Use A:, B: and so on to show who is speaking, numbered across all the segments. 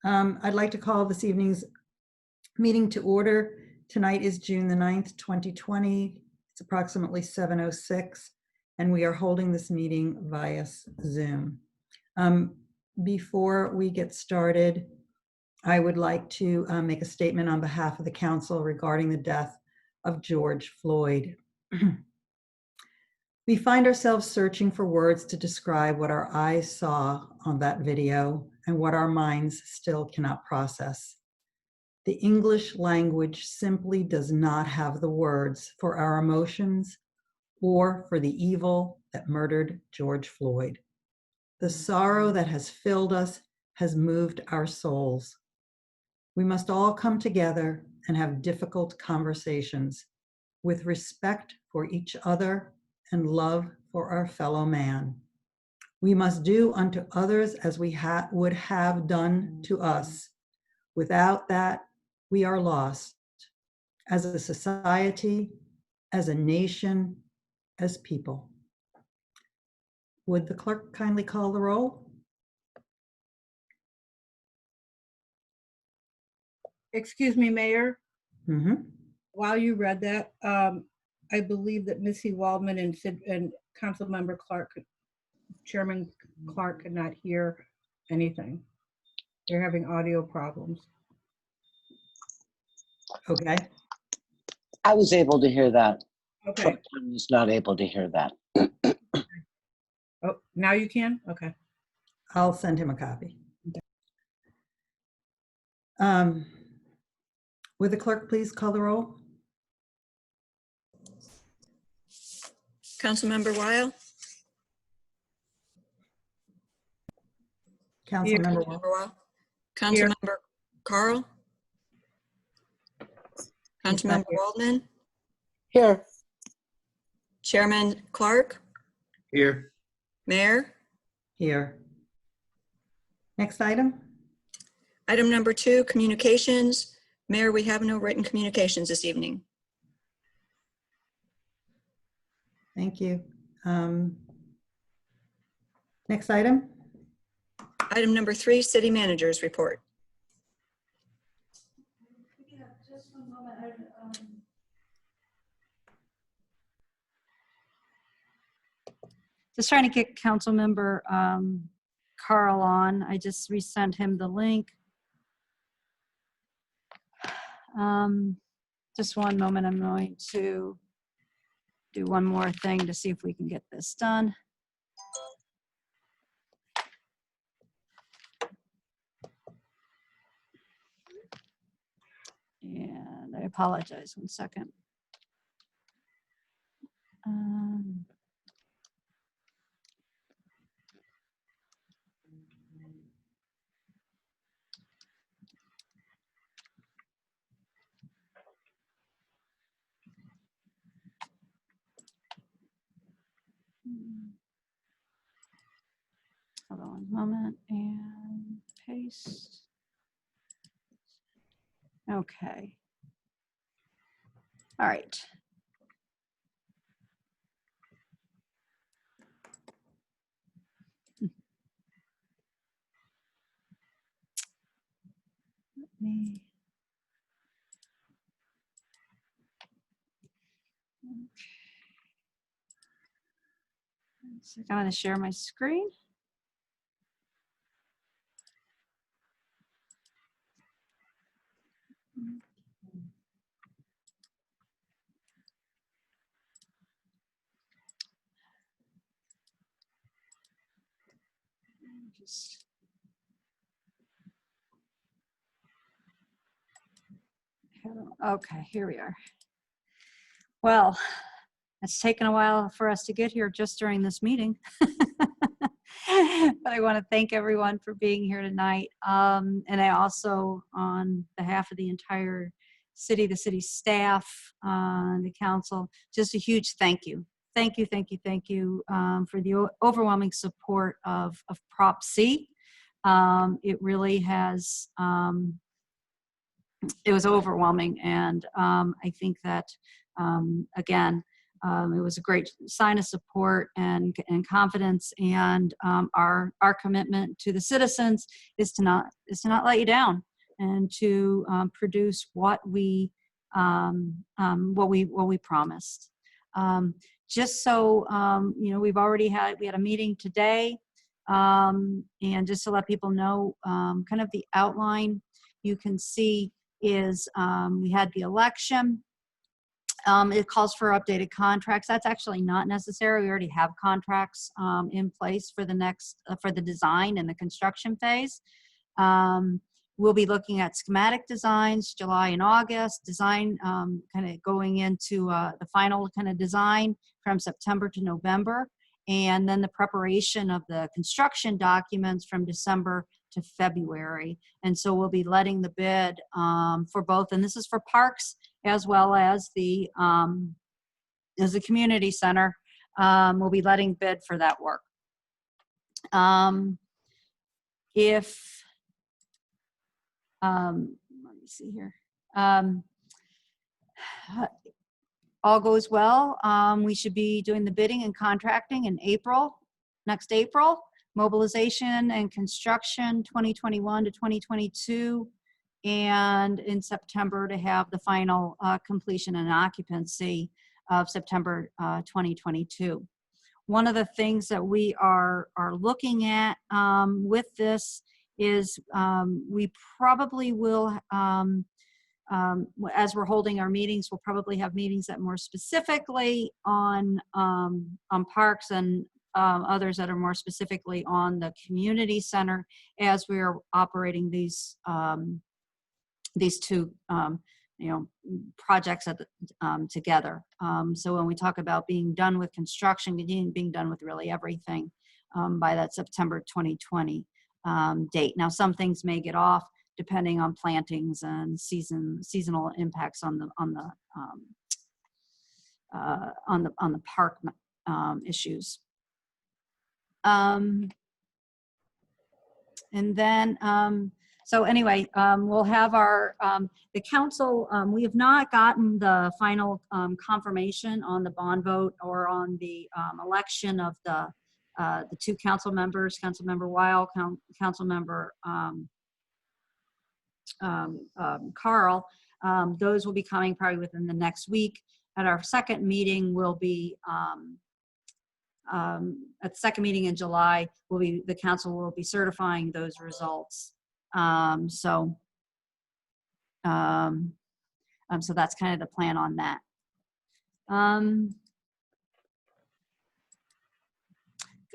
A: I'd like to call this evening's meeting to order. Tonight is June the 9th, 2020. It's approximately 7:06, and we are holding this meeting via Zoom. Before we get started, I would like to make a statement on behalf of the council regarding the death of George Floyd. We find ourselves searching for words to describe what our eyes saw on that video and what our minds still cannot process. The English language simply does not have the words for our emotions or for the evil that murdered George Floyd. The sorrow that has filled us has moved our souls. We must all come together and have difficult conversations with respect for each other and love for our fellow man. We must do unto others as we would have done to us. Without that, we are lost as a society, as a nation, as people. Would the clerk kindly call the roll?
B: Excuse me, Mayor.
A: Mm-hmm.
B: While you read that, I believe that Missy Waldman and Councilmember Clark, Chairman Clark, could not hear anything. They're having audio problems.
A: Okay.
C: I was able to hear that.
B: Okay.
C: Clerk was not able to hear that.
B: Oh, now you can? Okay.
A: I'll send him a copy. Would the clerk please call the roll?
D: Councilmember Weil?
A: Councilmember Wall?
D: Weil? Councilmember Carl? Councilmember Waldman?
C: Here.
D: Chairman Clark?
E: Here.
D: Mayor?
A: Here. Next item.
D: Item number 2, communications. Mayor, we have no written communications this evening.
A: Thank you. Next item.
D: Item number 3, city managers report.
F: Just one moment. Just trying to get Councilmember Carl on. I just resent him the link. Just one moment. I'm going to do one more thing to see if we can get this done. And I apologize, 1 second. Hold on 1 moment and paste. Okay. All right. Let me. So I'm going to share my screen. Okay, here we are. Well, it's taken a while for us to get here just during this meeting. But I want to thank everyone for being here tonight. And I also, on behalf of the entire city, the city staff, the council, just a huge thank you. Thank you, thank you, thank you for the overwhelming support of Prop C. It really has, it was overwhelming. And I think that, again, It was a great sign of support and confidence, and our commitment to the citizens is to not let you down, and to produce what we promised. Just so we had a meeting today, and just to let people know kind of the outline, you can see is we had the election. It calls for updated contracts. That's actually not necessary. We already have contracts in place for the next for the design and the construction phase. We'll be looking at schematic designs, July and August, design kind of going into the final kind of design from September to November, and then the preparation of the construction documents from December to February. And so we'll be letting the bid for both, and this is for parks as well as the community center. We'll be letting bid for that work. Let me see here. All goes well, we should be doing the bidding and contracting in next April. Mobilization and construction 2021 to 2022, and in September to have the final completion and occupancy of September 2022. One of the things that we are looking at with this is we probably will, as we're holding our meetings, we'll probably have meetings that more specifically on parks, and others that are more specifically on the community center, as we are operating these two projects together. So when we talk about being done with construction, being done with really everything by that September 2020 date. Now, some things may get off depending on plantings and seasonal impacts on the park issues. And then, so anyway, we'll have our, the council, we have not gotten the final confirmation on the bond vote or on the election of the two council members, Councilmember Weil, Councilmember Carl. Those will be coming probably within the next week. At our second meeting, will be at the second meeting in July, the council will be certifying those results. So that's kind of the plan on that.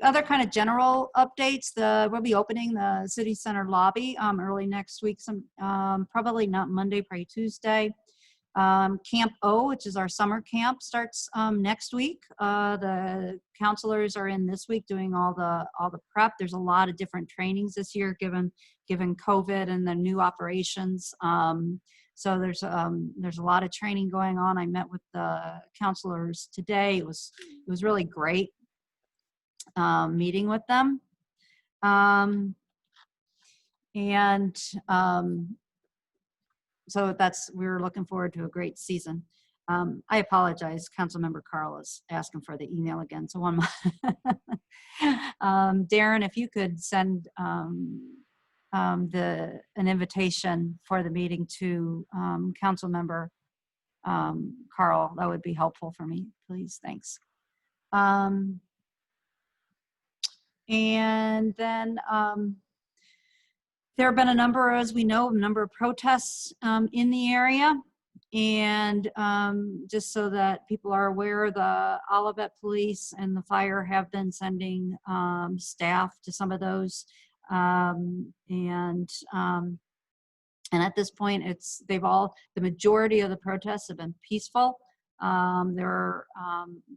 F: Other kind of general updates, we'll be opening the city center lobby early next week, probably not Monday, probably Tuesday. Camp O, which is our summer camp, starts next week. The counselors are in this week doing all the prep. There's a lot of different trainings this year given COVID and the new operations. So there's a lot of training going on. I met with the counselors today. It was really great meeting with them. So we're looking forward to a great season. I apologize, Councilmember Carl is asking for the email again. So Darren, if you could send an invitation for the meeting to Councilmember Carl, that would be helpful for me, please. Thanks. And then there have been a number of protests in the area. And just so that people are aware, the Olivet Police and the fire have been sending staff to some of those. And at this point, the majority of the protests have been peaceful. They're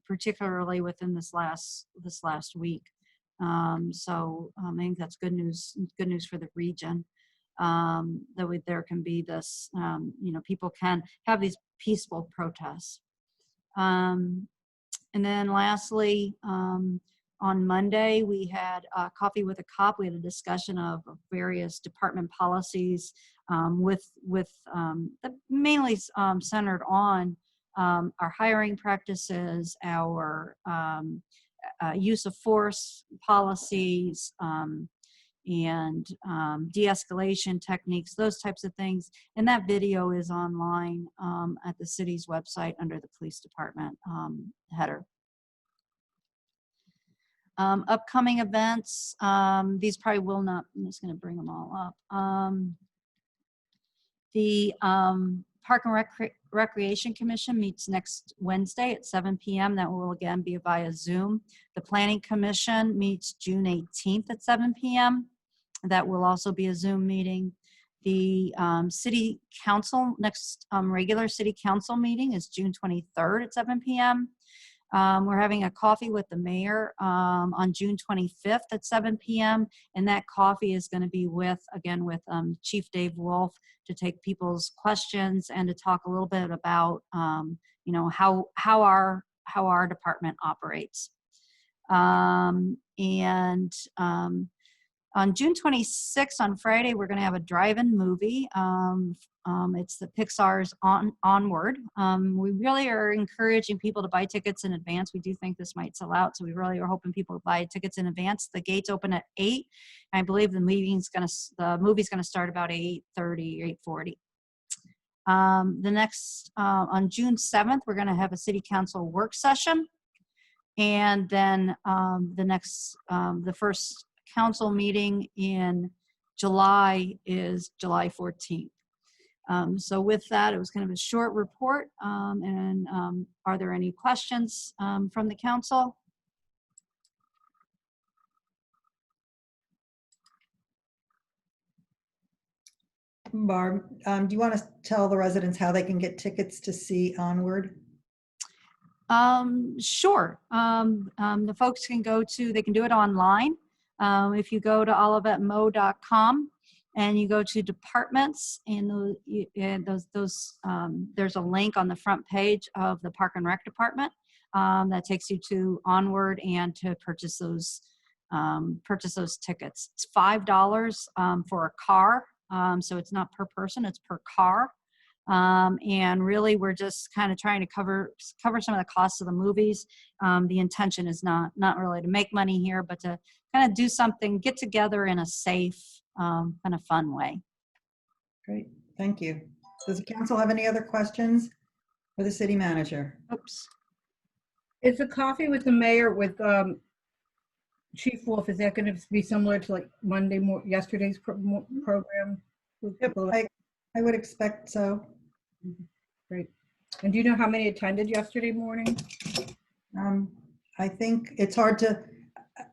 F: particularly within this last week. So I think that's good news for the region, that there can be this, people can have these peaceful protests. And then lastly, on Monday, we had Coffee with a Cop. We had a discussion of various department policies with mainly centered on our hiring practices, our use of force policies, and de-escalation techniques, those types of things. And that video is online at the city's website under the police department header. Upcoming events, these probably will not, I'm just going to bring them all up. The Park and Recreation Commission meets next Wednesday at 7 p.m. That will again be via Zoom. The Planning Commission meets June 18th at 7 p.m. That will also be a Zoom meeting. The City Council, next regular City Council meeting is June 23rd at 7 p.m. We're having a coffee with the mayor on June 25th at 7 p.m. And that coffee is going to be with Chief Dave Wolf to take people's questions and to talk a little bit about, how our department operates. On June 26th, on Friday, we're going to have a drive-in movie. It's the Pixar's Onward. We really are encouraging people to buy tickets in advance. We do think this might sell out, so we really are hoping people to buy tickets in advance. The gates open at 8. I believe the movie's going to start about 8:30, 8:40. The next, on June 7th, we're going to have a City Council work session. And then the first council meeting in July is July 14th. So with that, it was kind of a short report. Are there any questions from the council?
A: Barb, do you want to tell the residents how they can get tickets to see Onward?
F: Sure. The folks can they can do it online. If you go to olivetmo.com and you go to departments and there's a link on the front page of the Park and Rec department that takes you to Onward and to purchase those tickets. It's $5 for a car. So it's not per person, it's per car. And really we're just kind of trying to cover some of the costs of the movies. The intention is not really to make money here, but to kind of do something, get together in a safe, kind of fun way.
A: Great, thank you. Does the council have any other questions for the city manager?
F: Oops.
B: Is the coffee with the mayor with Chief Wolf, is that going to be similar to like yesterday's program?
A: Yep, I would expect so.
B: Great. And do you know how many attended yesterday morning?
A: I think it's hard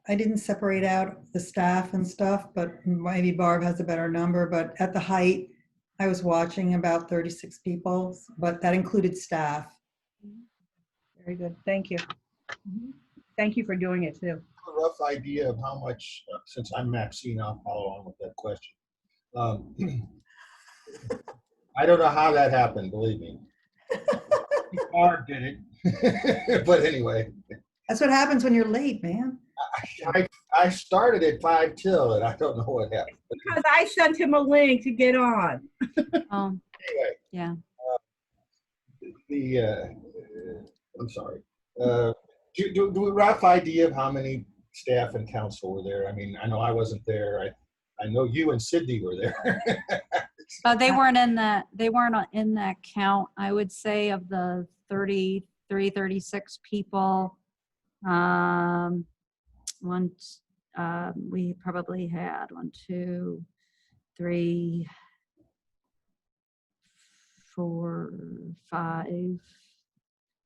A: I didn't separate out the staff and stuff, but maybe Barb has a better number. But at the height, I was watching about 36 people, but that included staff.
B: Very good. Thank you. Thank you for doing it too.
E: A rough idea of how much, since I'm Maxine, I'll follow on with that question. I don't know how that happened, believe me. Barb did it. But anyway.
A: That's what happens when you're late, man.
E: I started at 5 till, and I don't know what happened.
B: Because I sent him a link to get on.
F: Oh,
E: Anyway.
F: yeah.
E: I'm sorry. Do a rough idea of how many staff and council were there? I mean, I know I wasn't there. I know you and Sydney were there.
F: They weren't in that. They weren't in that count. I would say of the 33, 36 people. We probably had 1, 2, 3, 4, 5,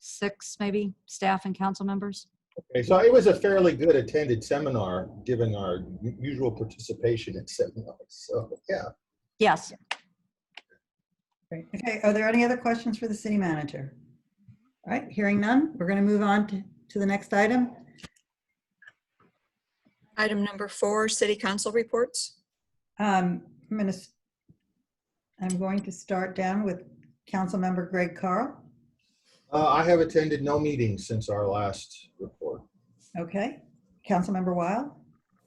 F: 6, maybe staff and council members.
E: Okay, so it was a fairly good attended seminar, given our usual participation in seminars. So, yeah.
F: Yes.
A: Okay, are there any other questions for the city manager? All right, hearing none, we're going to move on to the next item.
D: Item number 4, city council reports.
A: I'm going to start down with Councilmember Greg Carl.
E: I have attended no meetings since our last report.
A: Okay, Councilmember Weil.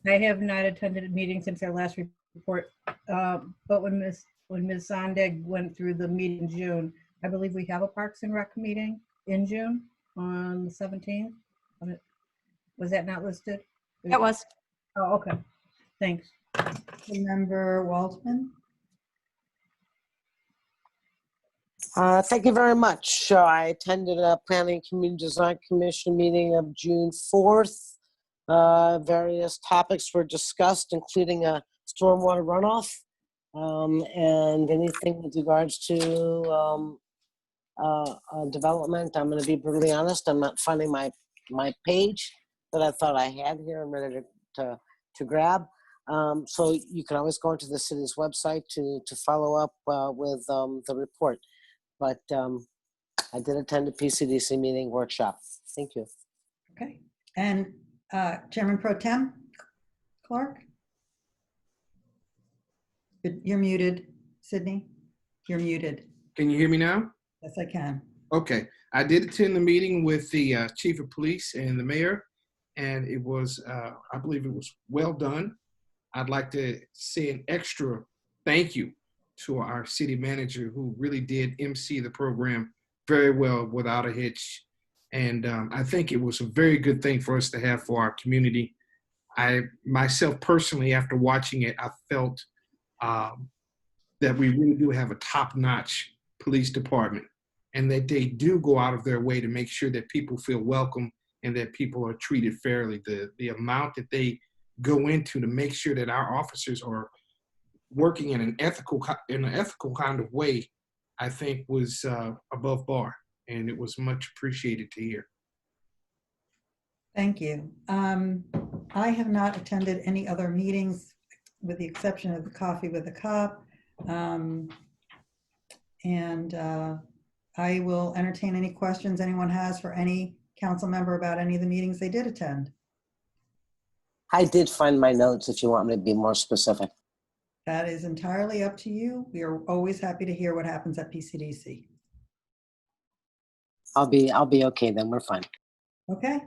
B: I have not attended a meeting since our last report, but when Ms. Sondag went through the meeting in June, I believe we have a Parks and Rec meeting in June on the 17th. Was that not listed?
F: It was.
B: Oh, okay. Thanks.
A: Member Waldman?
C: Thank you very much. I attended a Planning Community Design Commission meeting of June 4th. Various topics were discussed, including a stormwater runoff and anything with regards to development. I'm going to be brutally honest. I'm not finding my page that I thought I had here. I'm ready to grab. So you can always go into the city's website to follow up with the report. But I did attend a PCDC meeting workshop. Thank you.
A: Okay. And Chairman Pro Tem Clark? You're muted, Sydney. You're muted.
G: Can you hear me now?
A: Yes, I can.
G: Okay. I did attend the meeting with the chief of police and the mayor, and it was, I believe it was well done. I'd like to say an extra thank you to our city manager, who really did MC the program very well without a hitch. And I think it was a very good thing for us to have for our community. I myself personally, after watching it, I felt that we really do have a top-notch police department, and that they do go out of their way to make sure that people feel welcome and that people are treated fairly. The amount that they go into to make sure that our officers are working in an ethical kind of way, I think was above bar, and it was much appreciated to hear.
A: Thank you. I have not attended any other meetings with the exception of the Coffee with a Cop. I will entertain any questions anyone has for any council member about any of the meetings they did attend.
C: I did find my notes if you want me to be more specific.
A: That is entirely up to you. We are always happy to hear what happens at PCDC.
C: I'll be okay then. We're fine.
A: Okay,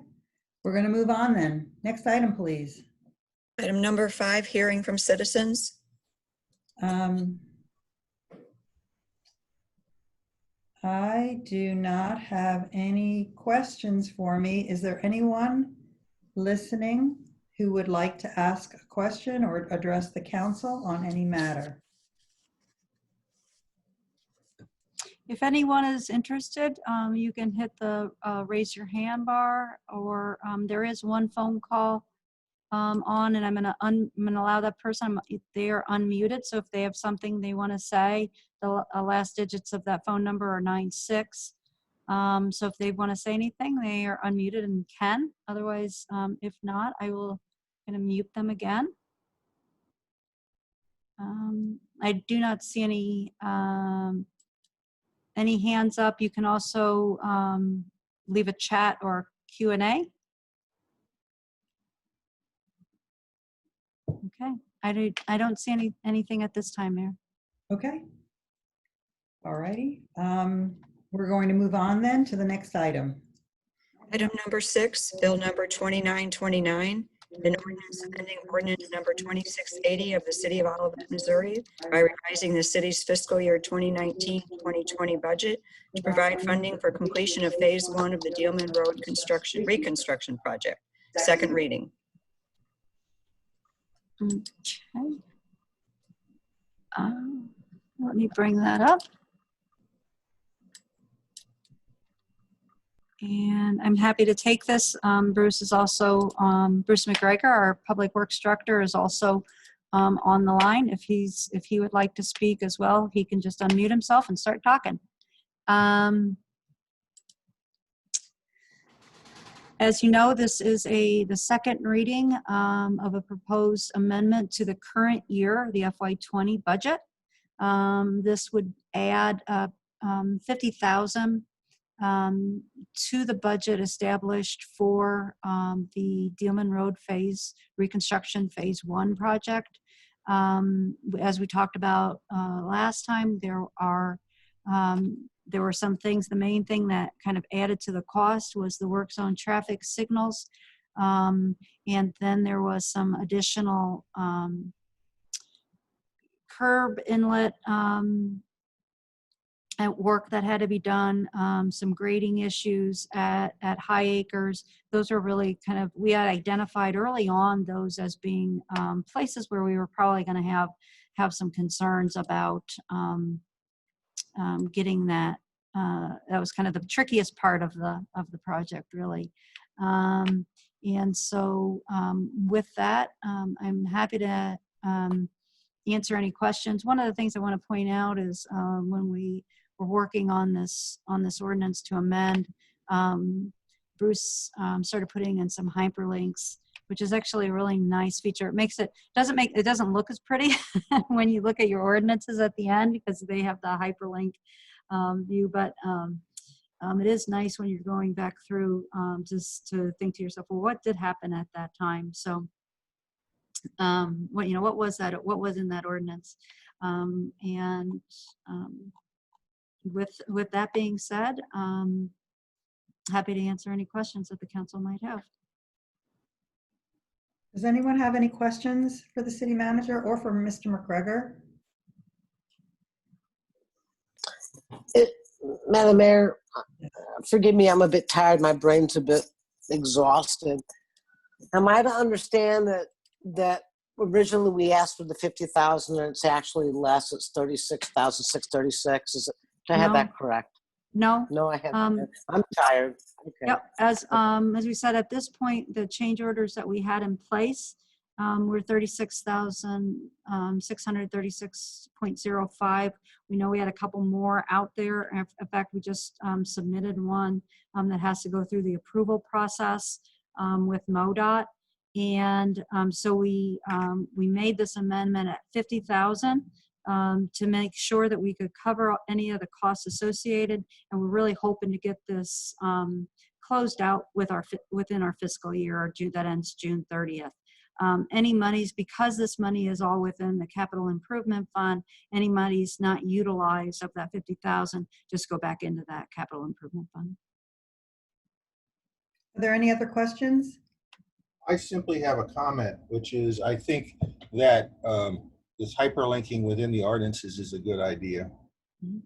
A: we're going to move on then. Next item, please.
D: Item number 5, hearing from citizens.
A: I do not have any questions for me. Is there anyone listening who would like to ask a question or address the council on any matter?
F: If anyone is interested, you can hit the raise your hand bar, or there is one phone call on, and I'm gonna allow that person. They are unmuted, so if they have something they want to say, the last digits of that phone number are 96. So if they want to say anything, they are unmuted and can. Otherwise, if not, I will gonna mute them again. I do not see any hands up. You can also leave a chat or Q&A. Okay, I don't see anything at this time, Mayor.
A: Okay. All righty. We're going to move on then to the next item.
D: Item number 6, bill number 2929, an ordinance amending ordinance number 2680 of the city of Olivet, Missouri by revising the city's fiscal year 2019-2020 budget to provide funding for completion of phase 1 of the Dealman Road reconstruction project. Second reading.
F: Okay. Let me bring that up. And I'm happy to take this. Bruce is also, Bruce McGregor, our Public Works Director, is also on the line. If he would like to speak as well, he can just unmute himself and start talking. As you know, this is the second reading of a proposed amendment to the current year, the FY20 budget. This would add $50,000 to the budget established for the Dealman Road reconstruction phase 1 project. As we talked about last time, there were some things. The main thing that kind of added to the cost was the work zone traffic signals. And then there was some additional curb inlet work that had to be done, some grading issues at High Acres. Those are really kind of, we had identified early on those as being places where we were probably going to have some concerns about getting that. That was kind of the trickiest part of the project, really. And so with that, I'm happy to answer any questions. One of the things I want to point out is when we were working on this ordinance to amend, Bruce started putting in some hyperlinks, which is actually a really nice feature. It makes it doesn't look as pretty when you look at your ordinances at the end because they have the hyperlink view, but it is nice when you're going back through just to think to yourself, well, what did happen at that time? So what was that? What was in that ordinance? And with that being said, happy to answer any questions that the council might have.
A: Does anyone have any questions for the city manager or for Mr. McGregor?
C: Madam Mayor, forgive me, I'm a bit tired. My brain's a bit exhausted. Am I to understand that originally we asked for the 50,000 and it's actually less? It's 36,636. Is it? Do I have
F: No.
C: that correct?
F: No.
C: No, I haven't. I'm tired. Okay.
F: Yep. As we said, at this point, the change orders that we had in place were 36,636.05. We know we had a couple more out there. In fact, we just submitted one that has to go through the approval process with MoDOT. And so we made this amendment at 50,000 to make sure that we could cover any of the costs associated. And we're really hoping to get this closed out within our fiscal year, that ends June 30th. Any monies, because this money is all within the capital improvement fund, any monies not utilized of that 50,000 just go back into that capital improvement fund.
A: Are there any other questions?
E: I simply have a comment, which is I think that this hyperlinking within the ordinances is a good idea.
F: Mhm.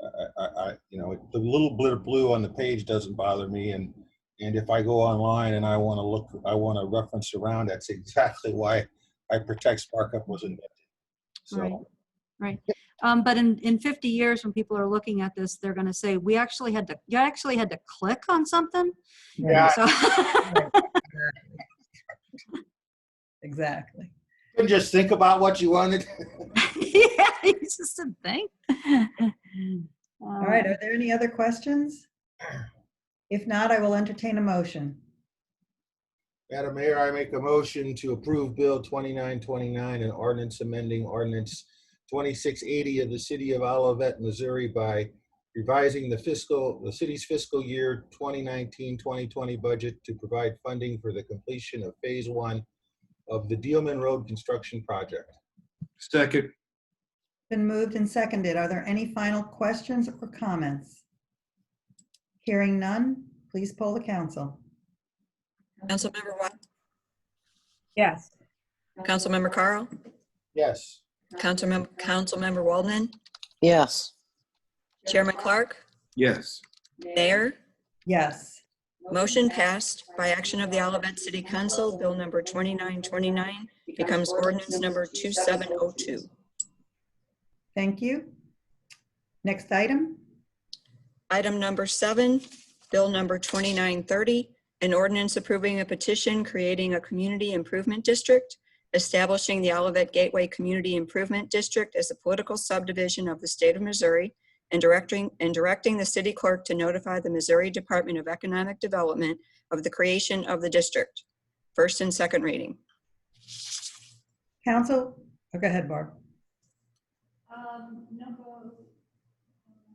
E: The little bit of blue on the page doesn't bother me, and if I go online and I want to reference around, that's exactly why HyperText markup was invented. So,
F: Right. But in 50 years, when people are looking at this, they're going to say, you actually had to click on something.
E: yeah,
F: So
A: Exactly.
E: couldn't just think about what you wanted.
F: yeah, it's just a thing.
A: All right, are there any other questions? If not, I will entertain a motion.
E: Madam Mayor, I make a motion to approve Bill 2929, an ordinance amending Ordinance 2680 of the City of Olivet, Missouri by revising the city's fiscal year 2019-2020 budget to provide funding for the completion of Phase 1 of the Dealman Road construction project.
G: Second.
A: Been moved and seconded. Are there any final questions or comments? Hearing none, please poll the council.
D: Councilmember Watt,
B: Yes.
D: Councilmember Carl,
E: Yes.
D: Councilmember Waldman,
C: Yes.
D: Chairman Clark,
G: Yes.
D: Mayor.
A: Yes.
D: Motion passed by action of the Olivet City Council. Bill number 2929 becomes ordinance number 2702.
A: Thank you. Next item.
D: Item number 7, Bill number 2930, an ordinance approving a petition creating a community improvement district, establishing the Olivet Gateway Community Improvement District as a political subdivision of the state of Missouri, and directing the city clerk to notify the Missouri Department of Economic Development of the creation of the district. First and second reading.
A: Council, go ahead, Barb.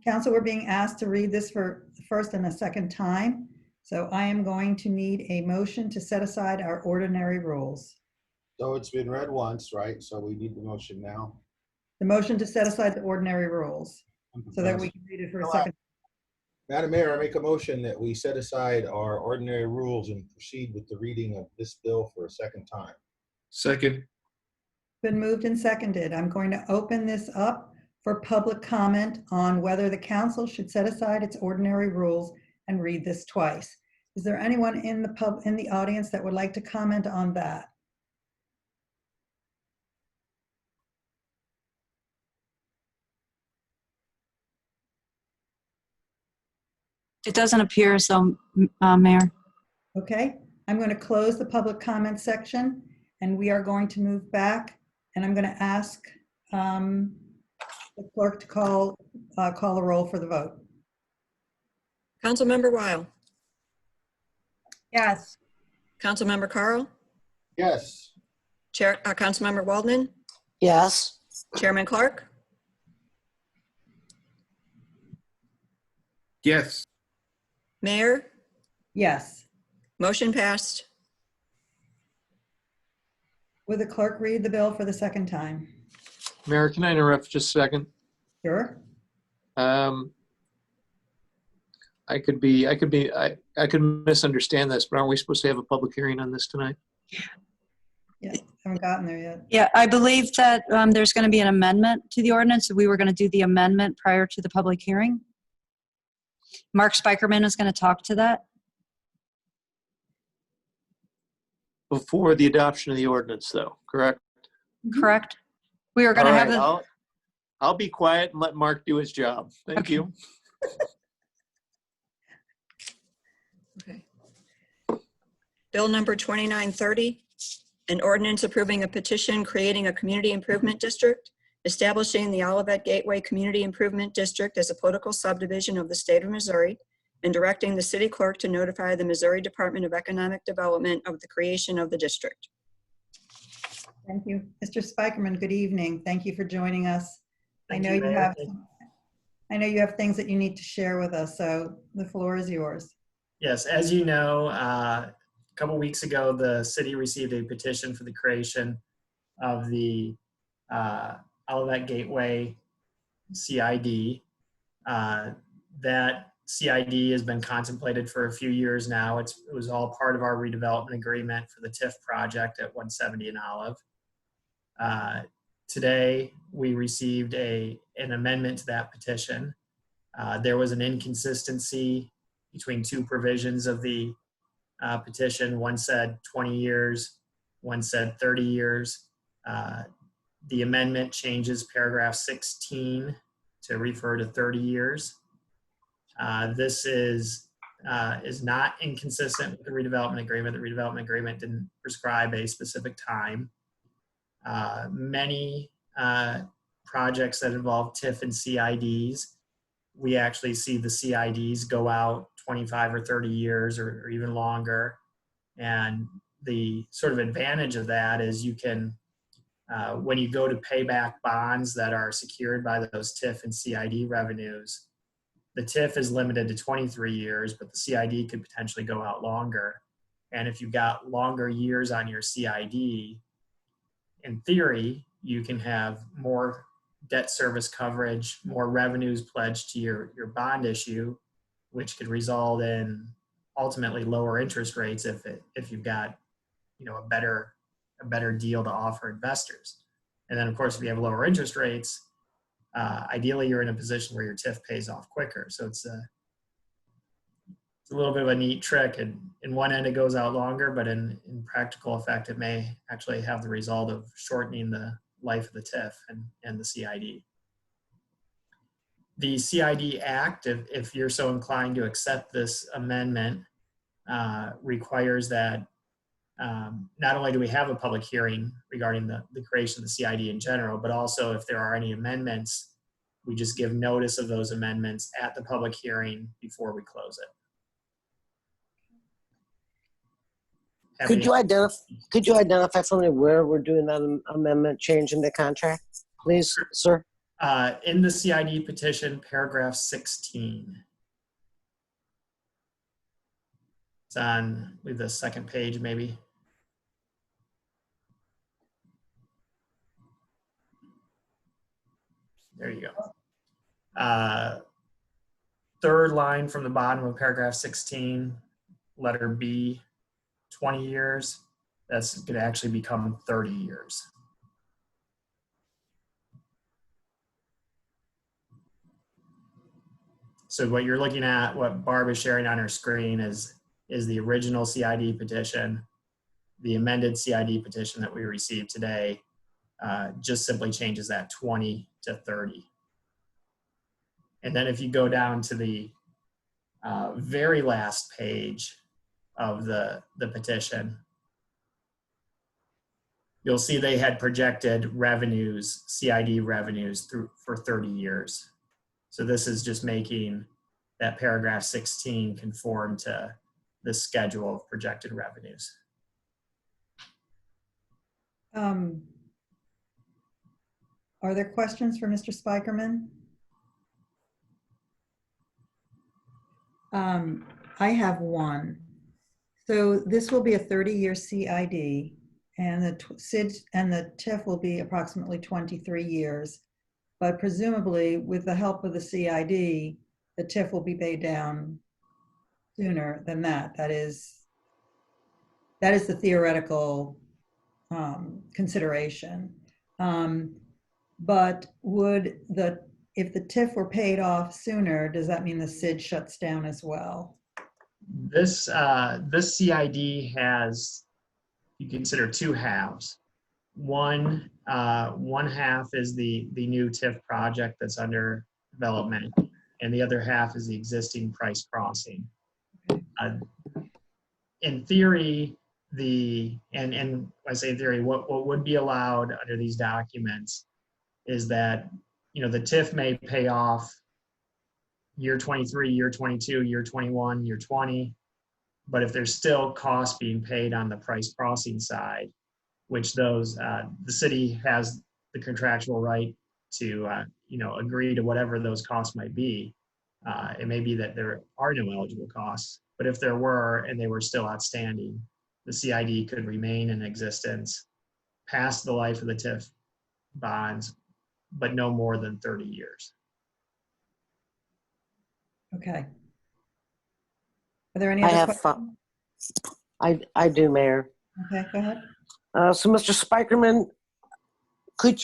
A: Council, we're being asked to read this for the first and a second time. So I am going to need a motion to set aside our ordinary rules.
E: So it's been read once, right? So we need the motion now.
A: The motion to set aside the ordinary rules so that we can read it for a second.
E: Madam Mayor, I make a motion that we set aside our ordinary rules and proceed with the reading of this bill for a second time.
G: Second.
A: Been moved and seconded. I'm going to open this up for public comment on whether the council should set aside its ordinary rules and read this twice. Is there anyone in the audience that would like to comment on that?
F: It doesn't appear so, Mayor.
A: Okay, I'm going to close the public comment section and we are going to move back, and I'm going to ask the clerk to call a roll for the vote.
D: Councilmember Weil,
B: Yes.
D: Councilmember Carl,
E: Yes.
D: Councilmember Waldman,
C: Yes.
D: Chairman Clark,
G: Yes.
D: Mayor,
A: Yes.
D: motion passed.
A: Will the clerk read the bill for the second time?
H: Mayor, can I interrupt for just a second?
A: Sure.
H: I could misunderstand this, but aren't we supposed to have a public hearing on this tonight?
A: Yeah, haven't gotten there yet.
F: Yeah, I believe that there's going to be an amendment to the ordinance. We were going to do the amendment prior to the public hearing. Mark Spikerman is going to talk to that.
H: Before the adoption of the ordinance, though, correct?
F: Correct? We were going to
H: All
F: have
H: right,
F: the,
H: I'll be quiet and let Mark do his job. Thank
F: Okay.
H: you.
D: Okay. Bill number 2930, an ordinance approving a petition creating a community improvement district, establishing the Olivet Gateway Community Improvement District as a political subdivision of the state of Missouri, and directing the city clerk to notify the Missouri Department of Economic Development of the creation of the district.
A: Thank you. Mr. Spikerman, good evening. Thank you for joining us.
I: Thank
A: I know
I: you,
A: you
I: Mayor.
A: have things that you need to share with us, so the floor is yours.
I: Yes, as you know, a couple weeks ago, the city received a petition for the creation of the Olivet Gateway CID. That CID has been contemplated for a few years now. It was all part of our redevelopment agreement for the TIF project at 170 and Olive. Today, we received an amendment to that petition. There was an inconsistency between two provisions of the petition. One said 20 years, one said 30 years. The amendment changes paragraph 16 to refer to 30 years. This is not inconsistent with the redevelopment agreement. The redevelopment agreement didn't prescribe a specific time. Many projects that involve TIF and CIDs, we actually see the CIDs go out 25 or 30 years or even longer. And the sort of advantage of that is you can, when you go to pay back bonds that are secured by those TIF and CID revenues, the TIF is limited to 23 years, but the CID could potentially go out longer. And if you've got longer years on your CID, in theory, you can have more debt service coverage, more revenues pledged to your bond issue, which could result in ultimately lower interest rates if you've got, a better deal to offer investors. And then of course, if you have lower interest rates, ideally you're in a position where your TIF pays off quicker. So it's a little bit of a neat trick. And in one end it goes out longer, but in practical effect, it may actually have the result of shortening the life of the TIF and the CID. The CID Act, if you're so inclined to accept this amendment, requires that not only do we have a public hearing regarding the creation of the CID in general, but also if there are any amendments, we just give notice of those amendments at the public hearing before we close it.
C: Could you identify for me where we're doing that amendment change in the contract, please, sir?
I: In the CID petition, paragraph 16. It's on, I believe, the second page, maybe. There you go. Third line from the bottom of paragraph 16, letter B, 20 years. That's going to actually become 30 years. So what you're looking at, what Barb is sharing on her screen is the original CID petition. The amended CID petition that we received today just simply changes that 20 to 30. And then if you go down to the very last page of the petition, you'll see they had projected revenues, CID revenues for 30 years. So this is just making that paragraph 16 conform to the schedule of projected revenues.
A: Are there questions for Mr. Spikerman? I have one. So this will be a 30-year CID, and the SID and the TIF will be approximately 23 years. But presumably, with the help of the CID, the TIF will be paid down sooner than that. That is the theoretical consideration. But if the TIF were paid off sooner, does that mean the SID shuts down as well?
I: This CID has, you consider, two halves. One half is the new TIF project that's under development, and the other half is the existing Price Crossing. In theory, and when I say in theory, what would be allowed under these documents is that, you know, the TIF may pay off year 23, year 22, year 21, year 20, but if there's still costs being paid on the Price Crossing side, which those the city has the contractual right to agree to whatever those costs might be. It may be that there are no eligible costs, but if there were and they were still outstanding, the CID could remain in existence past the life of the TIF bonds, but no more than 30 years.
A: Okay. Are there any other questions?
C: I do, Mayor.
A: Okay, go ahead.
C: So, Mr. Spikerman, could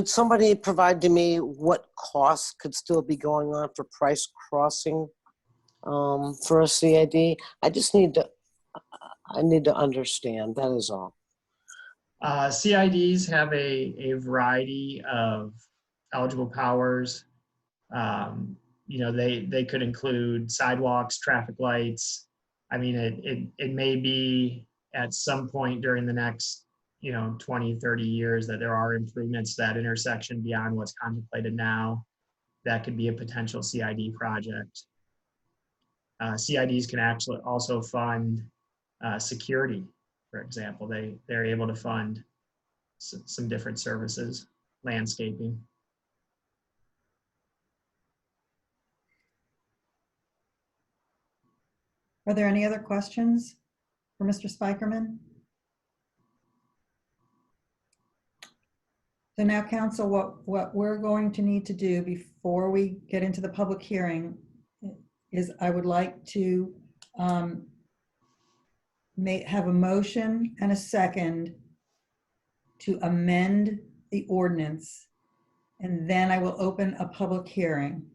C: somebody provide to me what costs could still be going on for Price Crossing for a CID? I need to understand, that is all.
I: CIDs have a variety of eligible powers. They could include sidewalks, traffic lights. I mean, it may be at some point during the next 20, 30 years that there are improvements to that intersection beyond what's contemplated now. That could be a potential CID project. CIDs can actually also fund security, for example. They're able to fund some different services, landscaping.
A: Are there any other questions for Mr. Spikerman? So now, council, what we're going to need to do before we get into the public hearing is I would like to have a motion and a second to amend the ordinance, and then I will open a public hearing.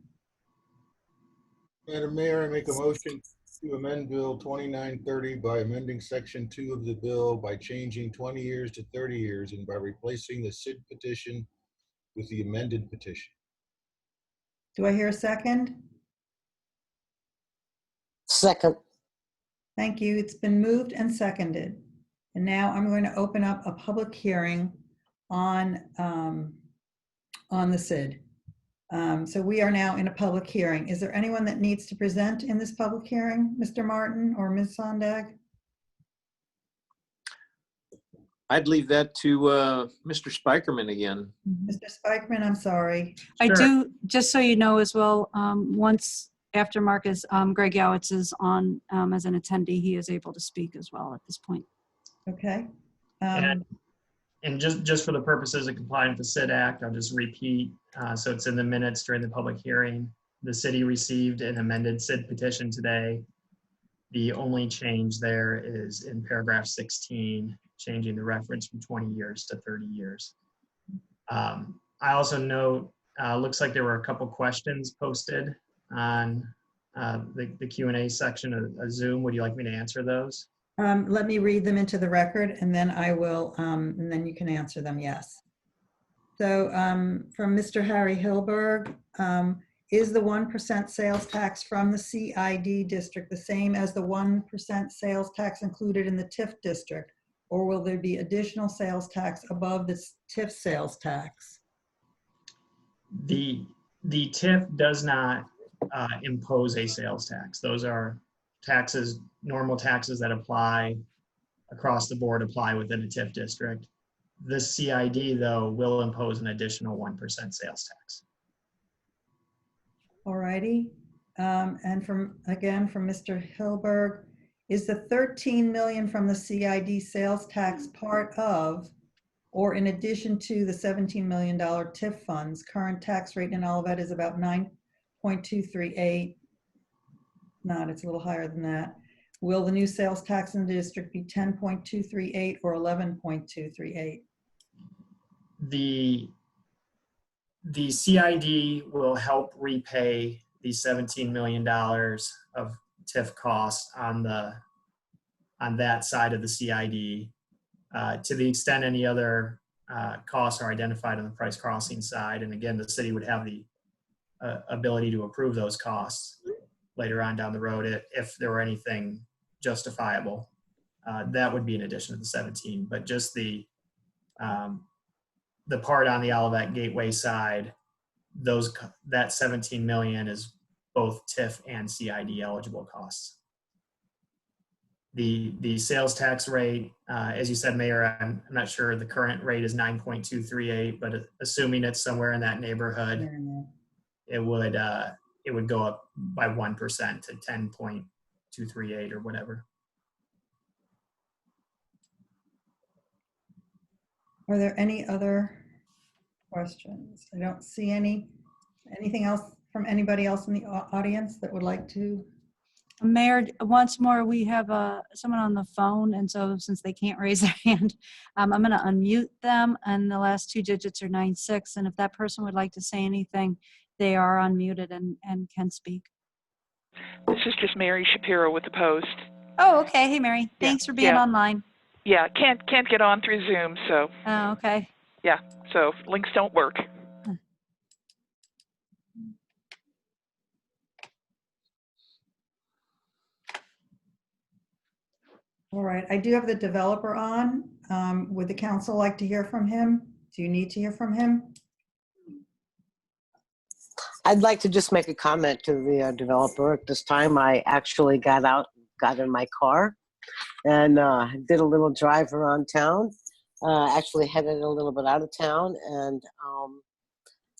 E: Madam Mayor, I make a motion to amend Bill 2930 by amending Section 2 of the bill by changing 20 years to 30 years and by replacing the SID petition with the amended petition.
A: Do I hear a second?
C: Second.
A: Thank you. It's been moved and seconded. And now I'm going to open up a public hearing on the SID. So we are now in a public hearing. Is there anyone that needs to present in this public hearing, Mr. Martin or Ms. Sondag?
H: I'd leave that to Mr. Spikerman again.
A: Mr. Spikerman, I'm sorry.
F: I
I: Sure.
F: do, just so you know as well, once after Marcus, Greg Yowitz is on as an attendee, he is able to speak as well at this point.
A: Okay.
I: And just for the purposes of complying with the SID Act, I'll just repeat, so it's in the minutes during the public hearing. The city received an amended SID petition today. The only change there is in paragraph 16, changing the reference from 20 years to 30 years. I also note Looks like there were a couple questions posted on the Q&A section of Zoom. Would you like me to answer those?
A: Let me read them into the record and then I will, and then you can answer them, yes. So from Mr. Harry Hilberg, is the 1% sales tax from the CID district the same as the 1% sales tax included in the TIF district? Or will there be additional sales tax above the TIF sales tax?
I: The TIF does not impose a sales tax. Those are taxes, normal taxes that apply across the board, apply within a TIF district. The CID, though, will impose an additional 1% sales tax.
A: All righty. And again, from Mr. Hilberg, is the 13 million from the CID sales tax part of, or in addition to the $17 million TIF funds? Current tax rate in Olivet is about 9.238. Not, it's a little higher than that. Will the new sales tax in the district be 10.238 or 11.238?
I: The CID will help repay the $17 million of TIF costs on that side of the CID. To the extent any other costs are identified on the price crossing side, and again, the city would have the ability to approve those costs later on down the road if there were anything justifiable. That would be in addition to the 17, but just the part on the Olivet Gateway side, that 17 million is both TIF and CID eligible costs. The sales tax rate, as you said, Mayor, I'm not sure the current rate is 9.238, but assuming it's somewhere in that neighborhood, it would go up by 1% to 10.238 or whatever.
A: Are there any other questions? I don't see anything else from anybody else in the audience that would like to?
F: Mayor, once more, we have someone on the phone, and so since they can't raise their hand, I'm going to unmute them, and the last two digits are 96, and if that person would like to say anything, they are unmuted and can speak.
J: This is just Mary Shapiro with the Post.
F: Oh, okay. Hey, Mary. Thanks for being online.
J: Yeah, can't get on through Zoom, so.
F: Oh, okay.
J: Yeah, so links don't work.
A: All right, I do have the developer on. Would the council like to hear from him? Do you need to hear from him?
C: I'd like to just make a comment to the developer. At this time, I actually got in my car and did a little drive around town. Actually headed a little bit out of town, and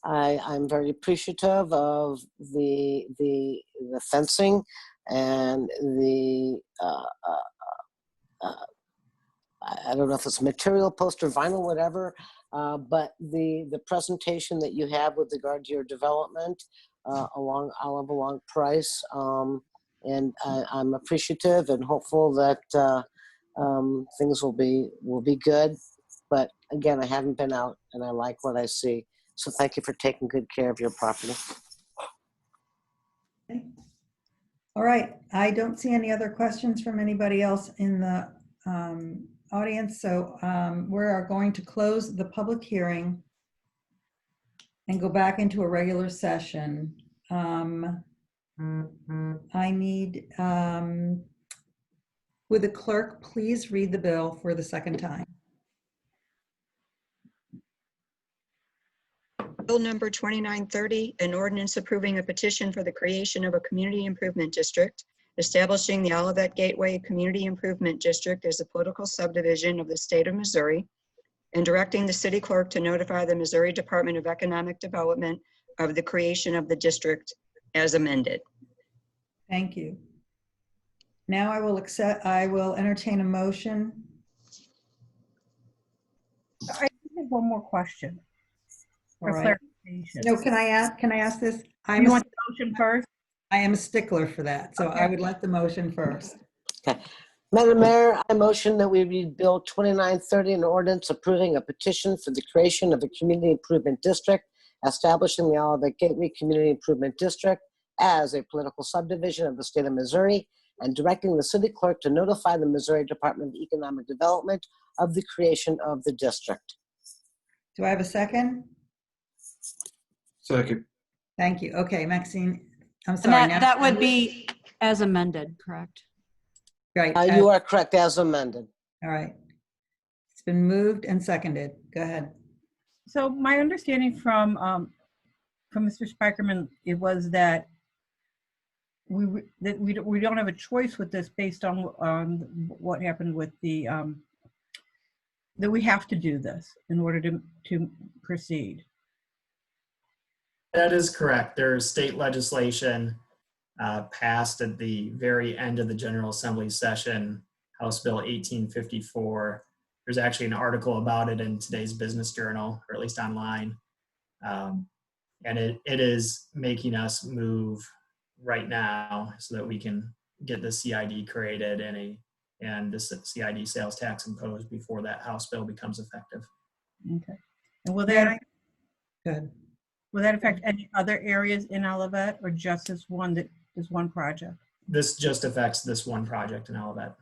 C: I'm very appreciative of the fencing and the I don't know if it's material, poster, vinyl, whatever, but the presentation that you have with regard to your development along Price, and I'm appreciative and hopeful that things will be good. But again, I haven't been out, and I like what I see. So thank you for taking good care of your property.
A: Okay. All right, I don't see any other questions from anybody else in the audience, so we are going to close the public hearing and go back into a regular session. I need, would the clerk please read the bill for the second time?
D: Bill number 2930, an ordinance approving a petition for the creation of a community improvement district, establishing the Olivet Gateway Community Improvement District as a political subdivision of the state of Missouri, and directing the city clerk to notify the Missouri Department of Economic Development of the creation of the district as amended.
A: Thank you. Now I will entertain a motion.
B: I have one more question.
A: All
B: For
A: right.
B: clarification.
A: No, can I ask this?
B: You want the motion first?
A: I am a stickler for that, so
B: Okay.
A: I would like the motion first.
C: Okay. Madam Mayor, I motion that we read Bill 2930, an ordinance approving a petition for the creation of a community improvement district establishing the Olivet Gateway Community Improvement District as a political subdivision of the state of Missouri, and directing the city clerk to notify the Missouri Department of Economic Development of the creation of the district.
A: Do I have a second?
G: Second.
A: Thank you. Okay, Maxine, I'm
F: And
A: sorry.
F: that would be as amended, correct?
A: Right.
C: You are correct, as amended.
A: All right. It's been moved and seconded. Go ahead.
B: So my understanding from Mr. Spikerman, it was that we don't have a choice with this based on what happened with the that we have to do this in order to proceed.
I: That is correct. There's state legislation passed at the very end of the General Assembly session, House Bill 1854. There's actually an article about it in today's Business Journal, or at least online. And it is making us move right now so that we can get the CID created and the CID sales tax imposed before that House bill becomes effective.
B: Okay. And will that
A: Good.
B: will that affect any other areas in Olivet, or just this one project?
I: This just affects this one project in Olivet.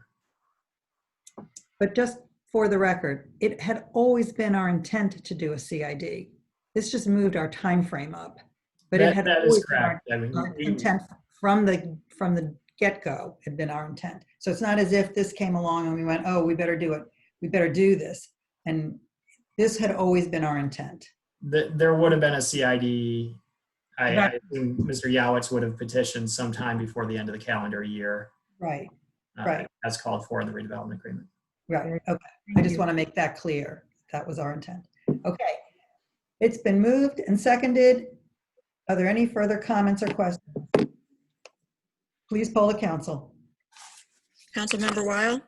A: But just for the record, it had always been our intent to do a CID. This just moved our time frame up. But it had
I: That
A: always
I: is
A: been
I: correct. I mean,
A: our intent from the get-go had been our intent. So it's not as if this came along and we went, oh, we better do it. We better do this. And this had always been our intent.
I: there would have been a CID. I assume Mr. Yowitz would have petitioned sometime before the end of the calendar year.
A: Right, right.
I: As called for in the redevelopment agreement.
A: right. Okay. I just want to make that clear. That was our intent. Okay. It's been moved and seconded. Are there any further comments or questions? Please poll the council.
D: Councilmember Weil,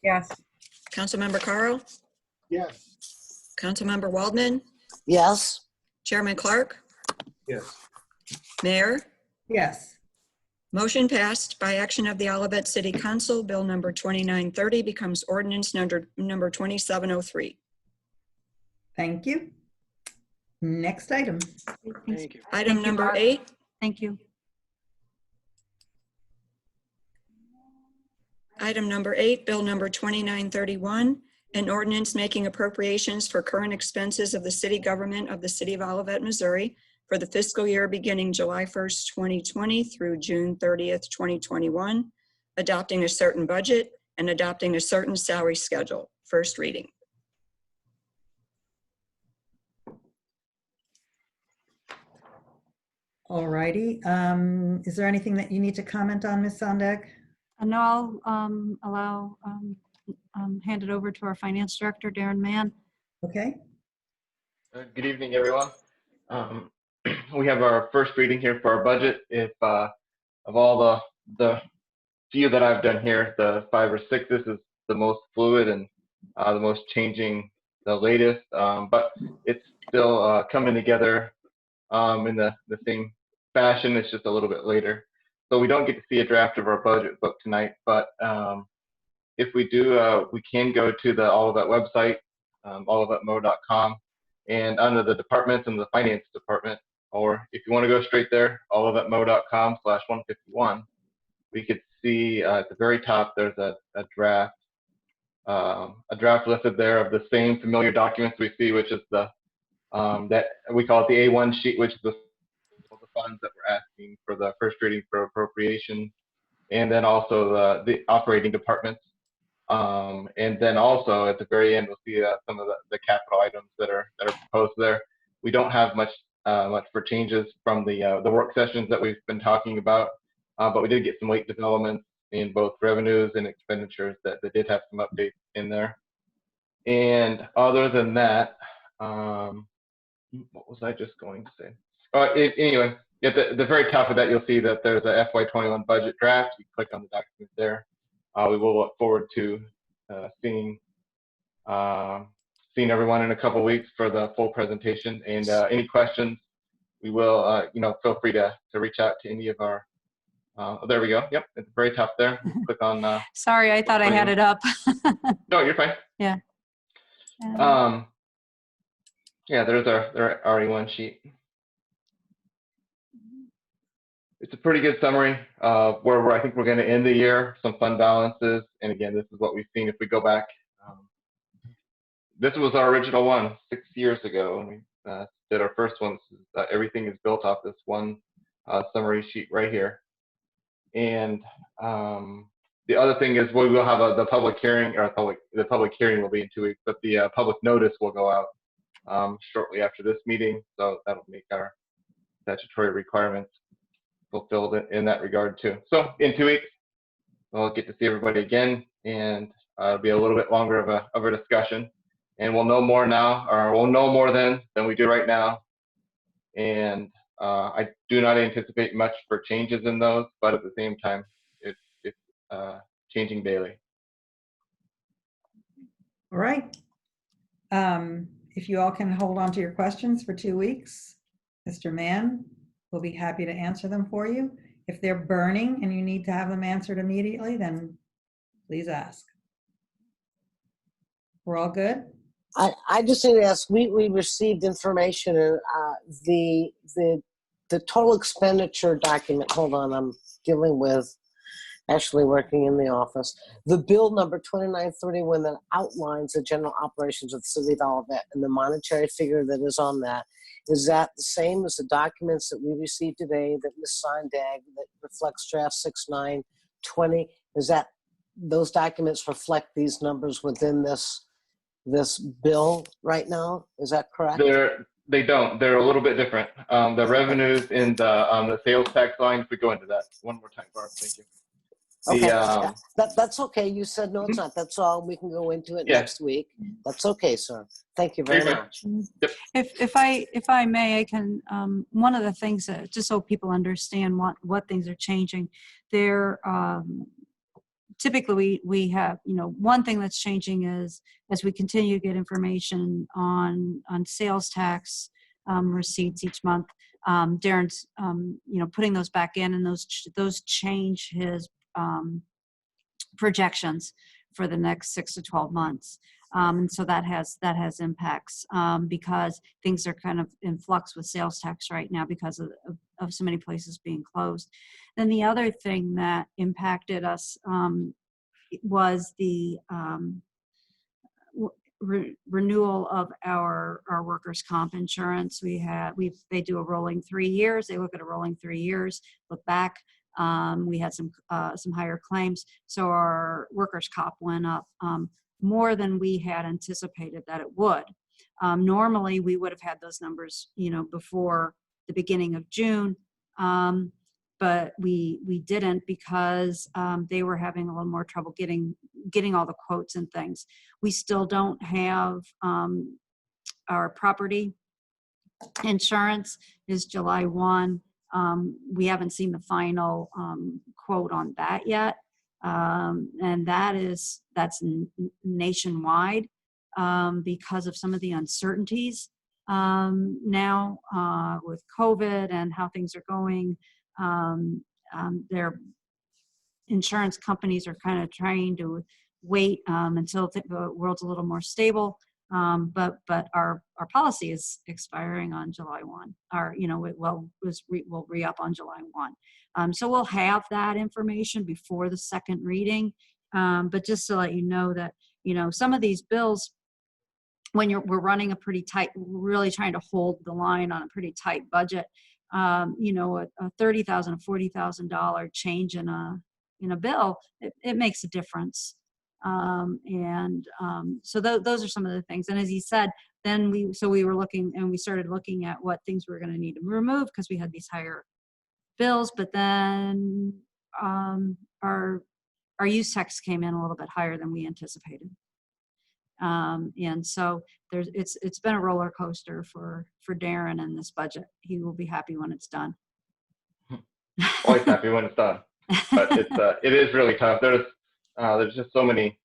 B: Yes.
D: Councilmember Carl,
E: Yes.
D: Councilmember Waldman,
C: Yes.
D: Chairman Clark,
G: Yes.
D: Mayor.
A: Yes.
D: Motion passed by action of the Olivet City Council. Bill number 2930 becomes ordinance number 2703.
A: Thank you. Next item.
H: Thank you.
D: Item
F: Thank you,
D: number
F: Barb.
D: 8,
F: Thank you.
D: Item number 8, Bill number 2931, an ordinance making appropriations for current expenses of the city government of the city of Olivet, Missouri for the fiscal year beginning July 1st, 2020 through June 30th, 2021, adopting a certain budget and adopting a certain salary schedule. First reading.
A: All righty. Is there anything that you need to comment on, Ms. Sondag?
F: No, I'll hand it over to our finance director, Darren Mann.
A: Okay.
K: Good evening, everyone. We have our first reading here for our budget. If of all the few that I've done here, the 5 or 6, this is the most fluid and the most changing, the latest, but it's still coming together in the same fashion. It's just a little bit later. So we don't get to see a draft of our budget book tonight, but if we do, we can go to the Olivet website, olivetmo.com, and under the departments in the finance department, or if you want to go straight there, olivetmo.com/151, we could see at the very top there's a draft listed there of the same familiar documents we see, which is the that we call it the A1 sheet, which is the funds that we're asking for the first reading for appropriation, and then also the operating departments. And then also at the very end, we'll see some of the capital items that are proposed there. We don't have much for changes from the work sessions that we've been talking about, but we did get some late developments in both revenues and expenditures that did have some updates in there. And other than that, what was I just going to say? Anyway, at the very top of that, you'll see that there's a FY21 budget draft. You click on the document there. We will look forward to seeing everyone in a couple weeks for the full presentation. And any questions, we will, feel free to reach out to any of our. There we go. Yep, at the very top there. Click on.
F: Sorry, I thought I had it up.
K: No, you're fine.
F: Yeah.
K: Yeah, there's our RE1 sheet. it's a pretty good summary of where I think we're going to end the year, some fund balances. And again, this is what we've seen if we go back. This was our original one 6 years ago. We did our first one. Everything is built off this one summary sheet right here. And the other thing is we will have the public hearing, or the public hearing will be in 2 weeks, but the public notice will go out shortly after this meeting. So that'll make our statutory requirements fulfilled in that regard too. So in 2 weeks, we'll get to see everybody again, and it'll be a little bit longer of a discussion. And we'll know more now, or we'll know more then than we do right now. And I do not anticipate much for changes in those, but at the same time, it's changing daily.
A: All right. If you all can hold on to your questions for 2 weeks, Mr. Mann will be happy to answer them for you. If they're burning and you need to have them answered immediately, then please ask. We're all good?
C: I just need to ask, we received information, and the total expenditure document, hold on, I'm dealing with actually working in the office. The bill number 2931 that outlines the general operations of the city of Olivet and the monetary figure that is on that, is that the same as the documents that we received today that Ms. Sondag, that reflects draft 6920? Is that those documents reflect these numbers within this bill right now? Is that correct?
K: They don't. They're a little bit different. The revenues in the sales tax line, if we go into that one more time, Barb, thank you.
C: Okay, that's okay. You said no, it's not. That's all. We can go into it next week. That's okay, sir. Thank you very much.
K: Yep.
F: If I may, I can, one of the things that, just so people understand what things are changing, there, typically we have, one thing that's changing is as we continue to get information on sales tax receipts each month, Darren's, putting those back in, and those change his projections for the next 6 to 12 months. And so that has impacts because things are kind of in flux with sales tax right now because of so many places being closed. Then the other thing that impacted us was the renewal of our workers' comp insurance. They do a rolling 3 years. They look at a rolling 3 years, look back. We had some higher claims, so our workers' comp went up more than we had anticipated that it would. Normally, we would have had those numbers, before the beginning of June, but we didn't because they were having a little more trouble getting all the quotes and things. We still don't have our property insurance is July 1. We haven't seen the final quote on that yet, and that's nationwide because of some of the uncertainties now with COVID and how things are going. Their insurance companies are kind of trying to wait until the world's a little more stable. But our policy is expiring on July 1. We'll re-up on July 1. So we'll have that information before the second reading. But just to let you know that, some of these bills, when we're running a pretty tight, really trying to hold the line on a pretty tight budget, a $30,000, $40,000 change in a bill, it makes a difference. So those are some of the things. And as he said, then we were looking, and we started looking at what things we were going to need to remove because we had these higher bills. But then our use tax came in a little bit higher than we anticipated. And so it's been a roller coaster for Darren in this budget. He will be happy when it's done.
K: Always happy when it's done, but it is really tough. There's just so many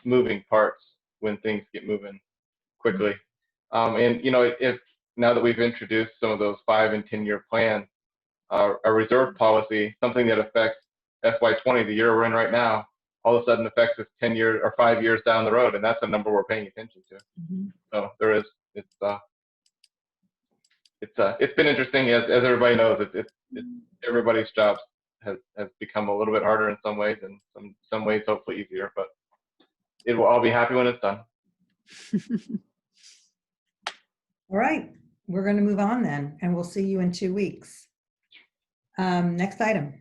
K: moving parts when things get moving quickly. And if now that we've introduced some of those 5 and 10-year plans, our reserve policy, something that affects FY20, the year we're in right now, all of a sudden affects us 10 years or 5 years down the road, and that's a number we're paying attention to. Mm-hmm. So it's been interesting. As everybody knows, everybody's jobs has become a little bit harder in some ways, and some ways hopefully easier. But it will all be happy when it's done.
A: All right, we're going to move on then, and we'll see you in 2 weeks. Next item.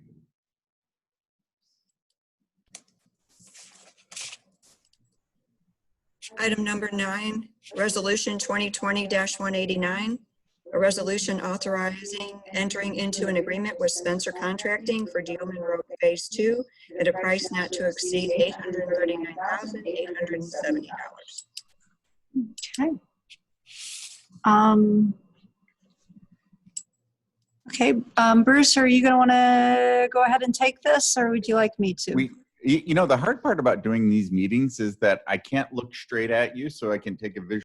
D: Item number 9, Resolution 2020-189, a resolution authorizing entering into an agreement with Spencer Contracting for Dealman Road Phase 2 at a price not to exceed $839,870.
F: Okay. Okay, Bruce, are you going to want to go ahead and take this, or would you like me to?
L: You know, the hard part about doing these meetings is that I can't look straight at you, so I can take a visual.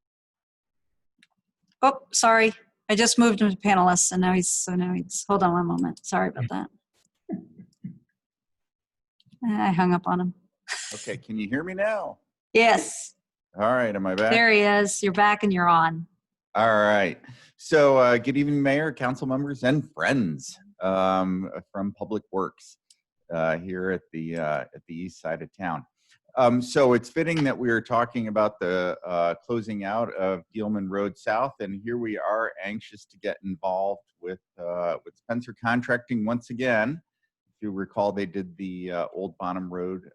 F: Oh, sorry. I just moved him to panelist, and now he's, hold on one moment. Sorry about that. I hung up on him.
L: Okay, can you hear me now?
F: Yes,
L: All right, am I back?
F: there he is. You're back and you're on.
L: All right. So good evening, Mayor, council members, and friends from Public Works here at the east side of town. So it's fitting that we are talking about the closing out of Dealman Road South, and here we are anxious to get involved with Spencer Contracting once again. If you recall, they did the Old Bonham Road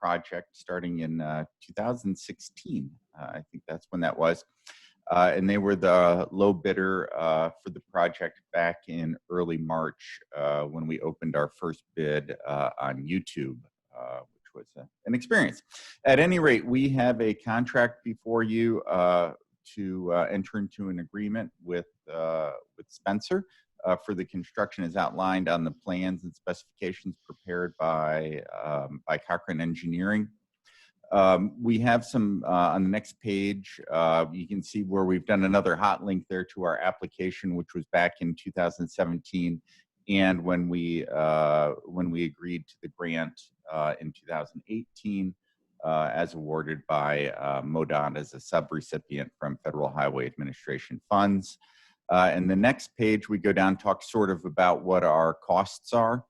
L: project starting in 2016. I think that's when that was. And they were the low bidder for the project back in early March when we opened our first bid on YouTube, which was an experience. At any rate, we have a contract before you to enter into an agreement with Spencer for the construction as outlined on the plans and specifications prepared by Cochrane Engineering. We have some on the next page. You can see where we've done another hot link there to our application, which was back in 2017, and when we agreed to the grant in 2018, as awarded by MoDOT as a subrecipient from Federal Highway Administration funds. And the next page, we go down, talk sort of about what our costs are.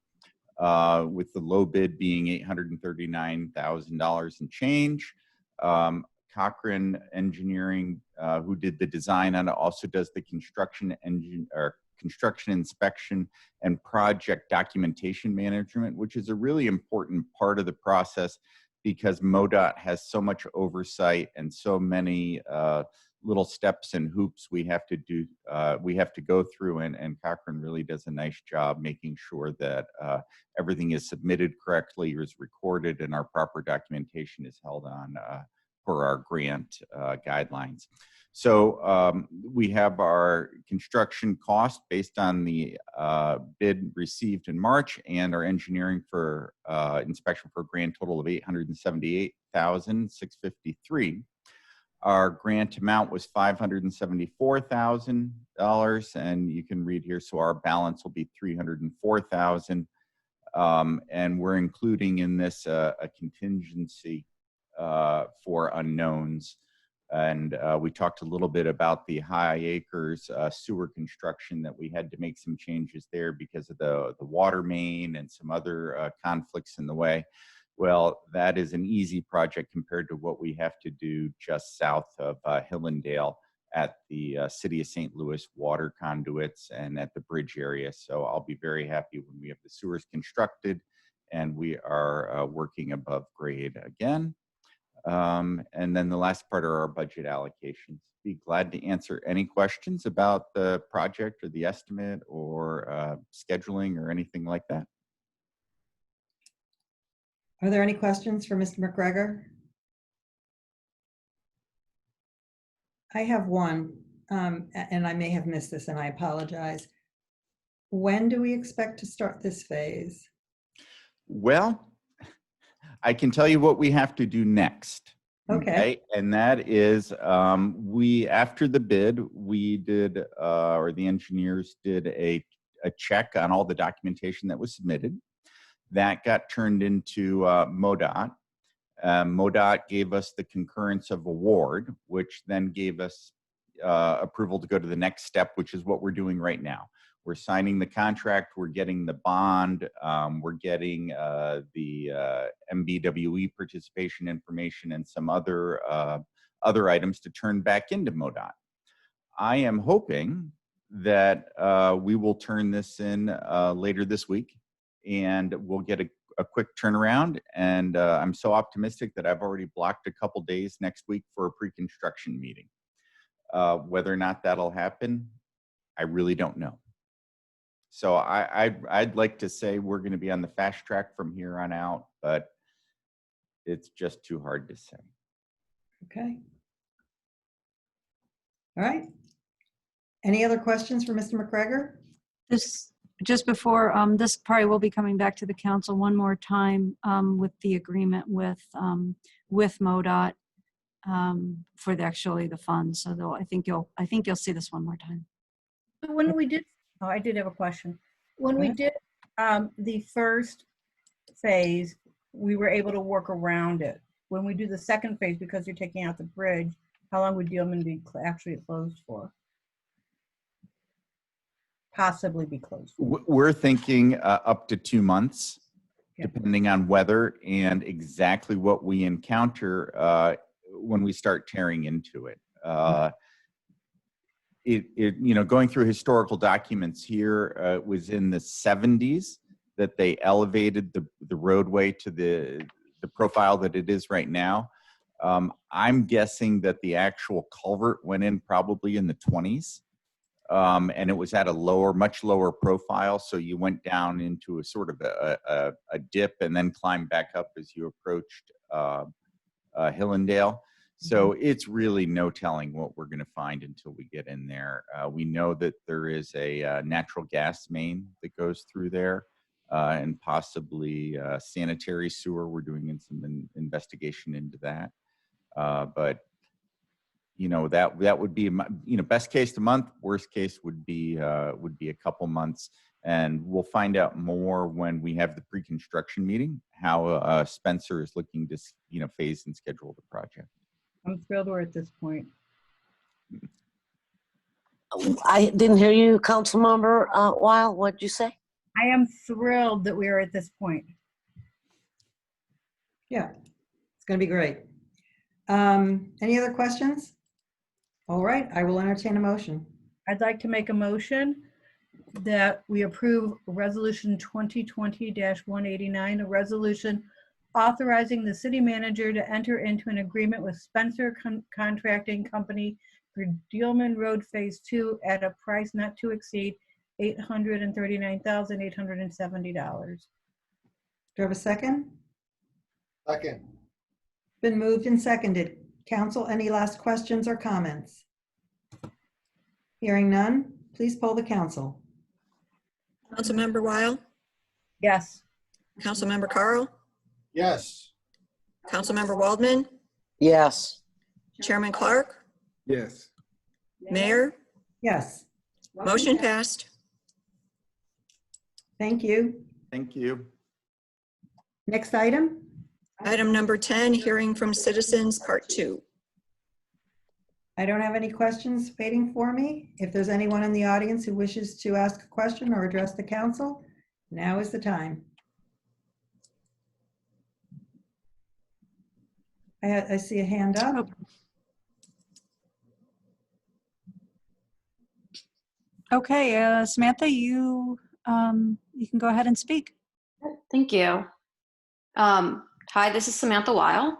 L: With the low bid being $839,000 and change. Cochrane Engineering, who did the design on it, also does the construction inspection and project documentation management, which is a really important part of the process because MoDOT has so much oversight and so many little steps and hoops we have to do, we have to go through, and Cochrane really does a nice job making sure that everything is submitted correctly, is recorded, and our proper documentation is held on for our grant guidelines. So we have our construction cost based on the bid received in March and our engineering for inspection for a grand total of $878,653. Our grant amount was $574,000, and you can read here, so our balance will be $304,000. And we're including in this a contingency for unknowns. And we talked a little bit about the High Acres sewer construction, that we had to make some changes there because of the water main and some other conflicts in the way. Well, that is an easy project compared to what we have to do just south of Hillendale at the City of St. Louis water conduits and at the bridge area. So I'll be very happy when we have the sewers constructed and we are working above grade again. And then the last part are our budget allocations. Be glad to answer any questions about the project or the estimate or scheduling or anything like that.
A: Are there any questions for Mr. McGregor? I have one, and I may have missed this, and I apologize. When do we expect to start this phase?
L: Well, I can tell you what we have to do next.
A: Okay.
L: And that is, after the bid, we did, or the engineers did a check on all the documentation that was submitted. That got turned into MoDOT. MoDOT gave us the concurrence of award, which then gave us approval to go to the next step, which is what we're doing right now. We're signing the contract, we're getting the bond, we're getting the MBWE participation information and some other items to turn back into MoDOT. I am hoping that we will turn this in later this week, and we'll get a quick turnaround. And I'm so optimistic that I've already blocked a couple days next week for a pre-construction meeting. Whether or not that'll happen, I really don't know. So I'd like to say we're going to be on the fast track from here on out, but it's just too hard to say.
A: Okay. All right. Any other questions for Mr. McGregor?
F: This, just before, this probably will be coming back to the council one more time with the agreement with MoDOT for the funds. So I think you'll see this one more time.
B: When we did, oh, I did have a question. When we did the first phase, we were able to work around it. When we do the second phase, because you're taking out the bridge, how long would Dealman be actually closed for? Possibly be closed for?
L: We're thinking up to 2 months,
B: Yeah.
L: depending on weather and exactly what we encounter when we start tearing into it. Going through historical documents here, it was in the 70s that they elevated the roadway to the profile that it is right now. I'm guessing that the actual culvert went in probably in the 20s. And it was at a much lower profile. So you went down into a sort of a dip and then climbed back up as you approached Hillendale. So it's really no telling what we're going to find until we get in there. We know that there is a natural gas main that goes through there and possibly sanitary sewer. We're doing some investigation into that. But that would be, best case a month, worst case would be a couple months. And we'll find out more when we have the pre-construction meeting, how Spencer is looking to, phase and schedule the project.
B: I'm thrilled we're at this point.
C: I didn't hear you, Councilmember Weil. What'd you say?
B: I am thrilled that we are at this point.
A: Yeah, it's going to be great. Any other questions? All right, I will entertain a motion.
B: I'd like to make a motion that we approve Resolution 2020-189, a resolution authorizing the city manager to enter into an agreement with Spencer Contracting Company for Dealman Road Phase 2 at a price not to exceed $839,870.
A: Do I have a second?
E: Second.
A: Been moved and seconded. Council, any last questions or comments? Hearing none, please poll the council.
D: Councilmember Weil,
B: Yes.
D: Councilmember Carl,
E: Yes.
D: Councilmember Waldman,
C: Yes.
D: Chairman Clark,
G: Yes.
D: Mayor,
A: Yes,
D: motion passed.
A: thank you.
L: Thank you.
A: Next item?
D: Item number 10, hearing from citizens, part 2.
A: I don't have any questions waiting for me. If there's anyone in the audience who wishes to ask a question or address the council, now is the time. I see a hand up.
F: Okay, Samantha, you can go ahead and speak.
M: Thank you. Hi, this is Samantha Weil.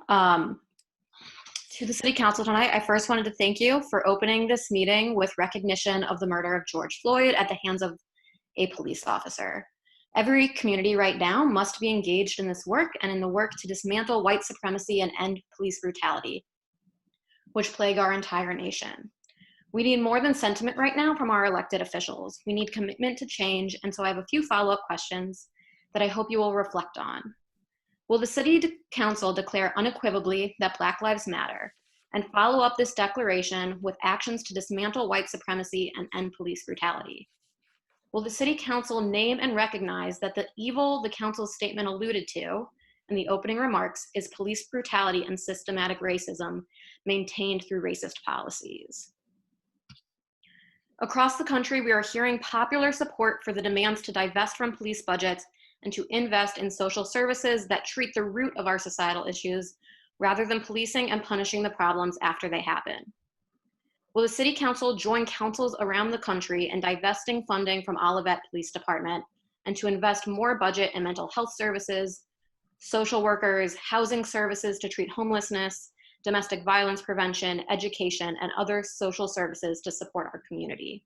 M: To the City Council tonight, I first wanted to thank you for opening this meeting with recognition of the murder of George Floyd at the hands of a police officer. Every community right now must be engaged in this work and in the work to dismantle white supremacy and end police brutality, which plague our entire nation. We need more than sentiment right now from our elected officials. We need commitment to change, and so I have a few follow-up questions that I hope you will reflect on. Will the City Council declare unequivocally that Black Lives Matter and follow up this declaration with actions to dismantle white supremacy and end police brutality? Will the City Council name and recognize that the evil the Council's statement alluded to in the opening remarks is police brutality and systematic racism maintained through racist policies? Across the country, we are hearing popular support for the demands to divest from police budgets and to invest in social services that treat the root of our societal issues rather than policing and punishing the problems after they happen. Will the City Council join councils around the country in divesting funding from Olivet Police Department and to invest more budget in mental health services, social workers, housing services to treat homelessness, domestic violence prevention, education, and other social services to support our community?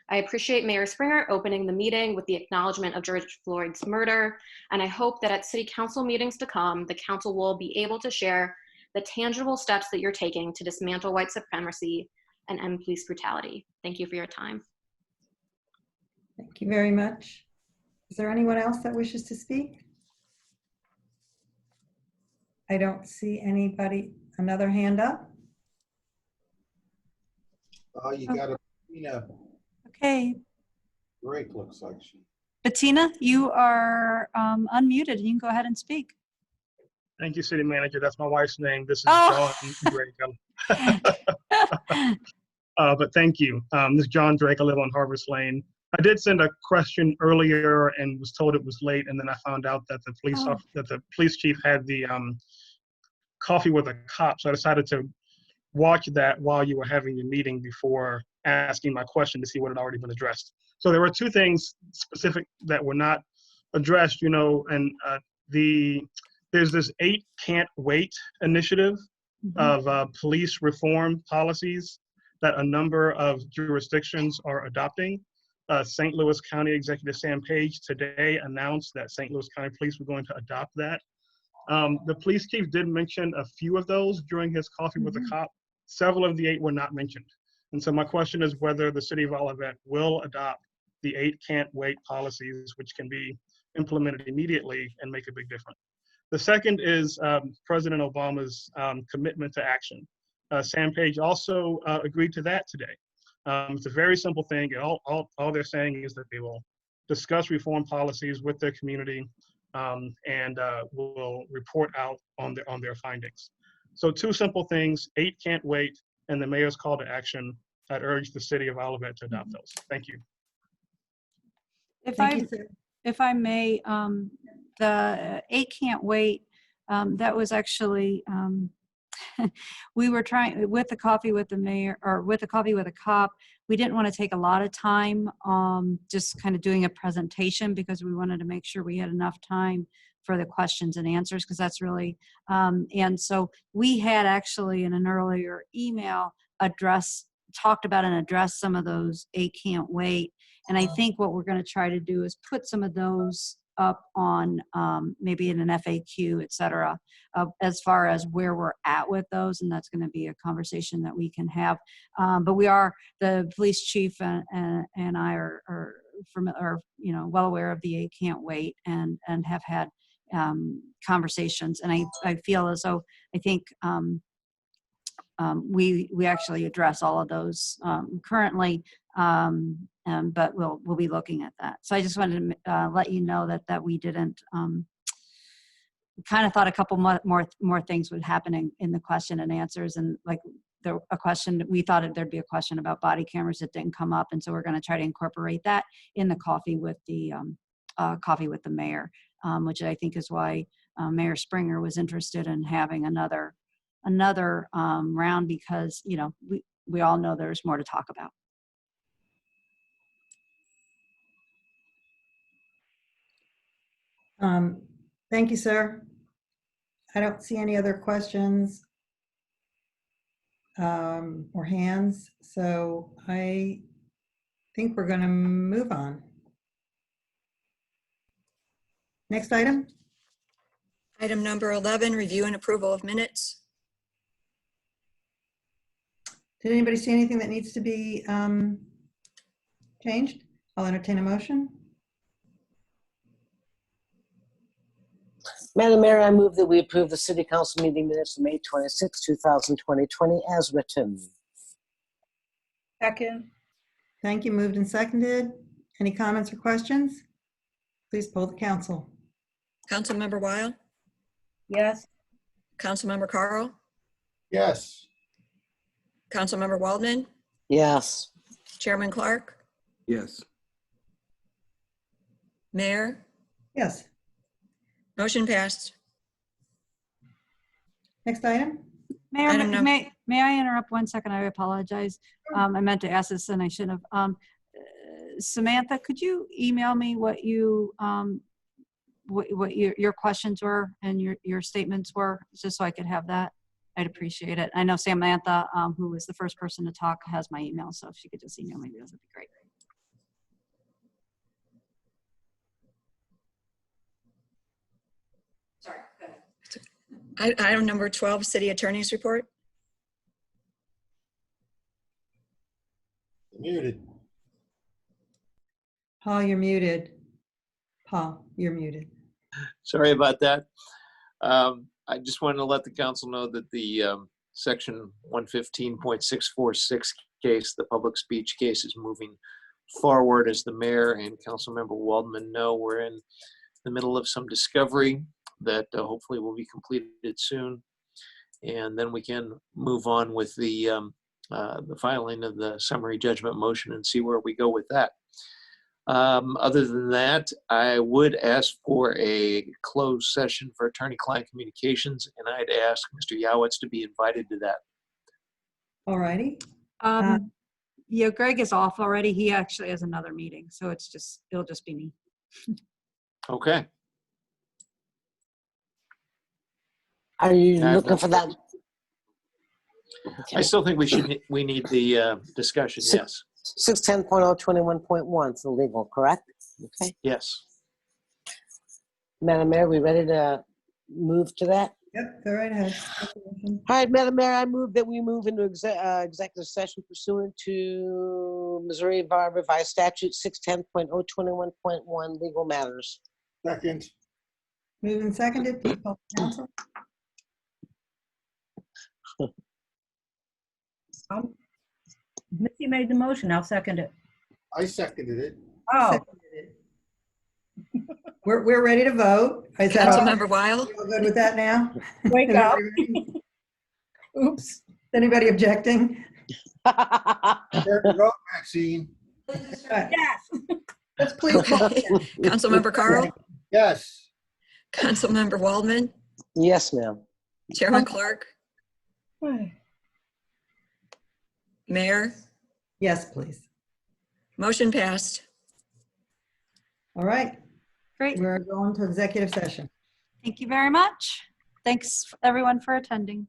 M: I appreciate Mayor Springer opening the meeting with the acknowledgement of George Floyd's murder, and I hope that at City Council meetings to come, the Council will be able to share the tangible steps that you're taking to dismantle white supremacy and end police brutality. Thank you for your time.
A: Thank you very much. Is there anyone else that wishes to speak? I don't see anybody. Another hand up?
E: Oh, you got a Bettina
F: Okay,
E: Drake, looks like she.
F: Bettina, you are unmuted. You can go ahead and speak.
N: Thank you, City Manager. That's my wife's name. This is
F: Oh.
N: John Drake. But thank you. This is John Drake. I live on Harvest Lane. I did send a question earlier and was told it was late, and then I found out that the police chief had the coffee with a cop. So I decided to watch that while you were having your meeting before asking my question to see what had already been addressed. So there were two things specific that were not addressed, and there's this 8 Can't Wait initiative of police reform policies that a number of jurisdictions are adopting. St. Louis County Executive Sam Page today announced that St. Louis County Police were going to adopt that. The police chief did mention a few of those during his coffee with the cop. Several of the 8 were not mentioned. And so my question is whether the city of Olivet will adopt the 8 Can't Wait policies, which can be implemented immediately and make a big difference. The second is President Obama's commitment to action. Sam Page also agreed to that today. It's a very simple thing. All they're saying is that they will discuss reform policies with their community and will report out on their findings. So 2 simple things, 8 Can't Wait, and the mayor's call to action. I'd urge the city of Olivet to adopt those. Thank you.
F: If
A: Thank
F: I
A: you, sir.
F: if I may, the 8 Can't Wait, that was actually, we were trying, with the coffee with the mayor, or with the coffee with a cop, we didn't want to take a lot of time just kind of doing a presentation because we wanted to make sure we had enough time for the questions and answers, because that's really, and so we had actually in an earlier email talked about and addressed some of those 8 Can't Wait. And I think what we're going to try to do is put some of those up on maybe in an FAQ, et cetera, as far as where we're at with those. And that's going to be a conversation that we can have. But the police chief and I are well aware of the 8 Can't Wait and have had conversations. And I feel as though, I think we actually address all of those currently, but we'll be looking at that. So I just wanted to let you know that we didn't, kind of thought a couple more things would happen in the question and answers, and like a question, we thought there'd be a question about body cameras that didn't come up, and so we're going to try to incorporate that in the coffee with the mayor, which I think is why Mayor Springer was interested in having another round, because we all know there's more to talk about.
A: Thank you, sir. I don't see any other questions or hands, so I think we're going to move on. Next item.
D: Item number 11, review and approval of minutes.
A: Did anybody see anything that needs to be changed? I'll entertain a motion.
C: Madam Mayor, I move that we approve the City Council meeting minutes of May 26, 2020 as written.
B: Second.
A: Thank you. Moved and seconded. Any comments or questions? Please poll the council.
D: Councilmember Weil,
B: Yes.
D: Councilmember Carl,
E: Yes.
D: Councilmember Waldman,
C: Yes.
D: Chairman Clark,
G: Yes.
D: Mayor,
A: Yes.
D: motion passed.
A: Next item?
F: Mayor,
D: Item num-
F: may I interrupt 1 second? I apologize. I meant to ask this and I should have. Samantha, could you email me what you, what your questions were and your statements were, just so I could have that? I'd appreciate it. I know Samantha, who was the first person to talk, has my email, so if she could just email me, that would be great. Sorry, go ahead.
D: Item number 12, city attorney's report.
E: Muted.
A: Paul, you're muted. Paul, you're muted.
H: Sorry about that. I just wanted to let the council know that the section 115.646 case, the public speech case, is moving forward. As the mayor and Councilmember Waldman know, we're in the middle of some discovery that hopefully will be completed soon. And then we can move on with the filing of the summary judgment motion and see where we go with that. Other than that, I would ask for a closed session for attorney-client communications, and I'd ask Mr. Yowitz to be invited to that.
A: All righty.
F: Yeah, Greg is off already. He actually has another meeting, so it'll just be me.
H: Okay.
C: Are you
H: I have
C: looking
H: no-
C: for that?
H: I still think we need the discussion, yes.
C: 610.021.1 for legal, correct? Okay.
H: Yes.
C: Madam Mayor, we ready to move to that?
A: Yep, go right ahead.
C: All right, Madam Mayor, I move that we move into executive session pursuant to Missouri Revised Statute 610.021.1 legal matters.
E: Second.
A: Moved and seconded. Please call the council.
B: Missy made the motion. I'll second it.
E: I seconded it.
B: Oh,
A: We're ready to vote. Is that all?
D: Councilmember Weil,
A: You all good with that now?
B: wake
A: Is
B: up.
A: everybody ready? Oops. Anybody objecting?
E: Prepare to vote, Maxine.
B: Yes.
A: Let's please call.
D: okay. Councilmember Carl,
E: Yes.
D: Councilmember Waldman,
C: Yes, ma'am.
D: Chairman Clark, Mayor,
A: Yes, please.
D: motion passed.
A: All right.
F: Great.
A: We're going to executive session.
F: Thank you very much. Thanks, everyone, for attending.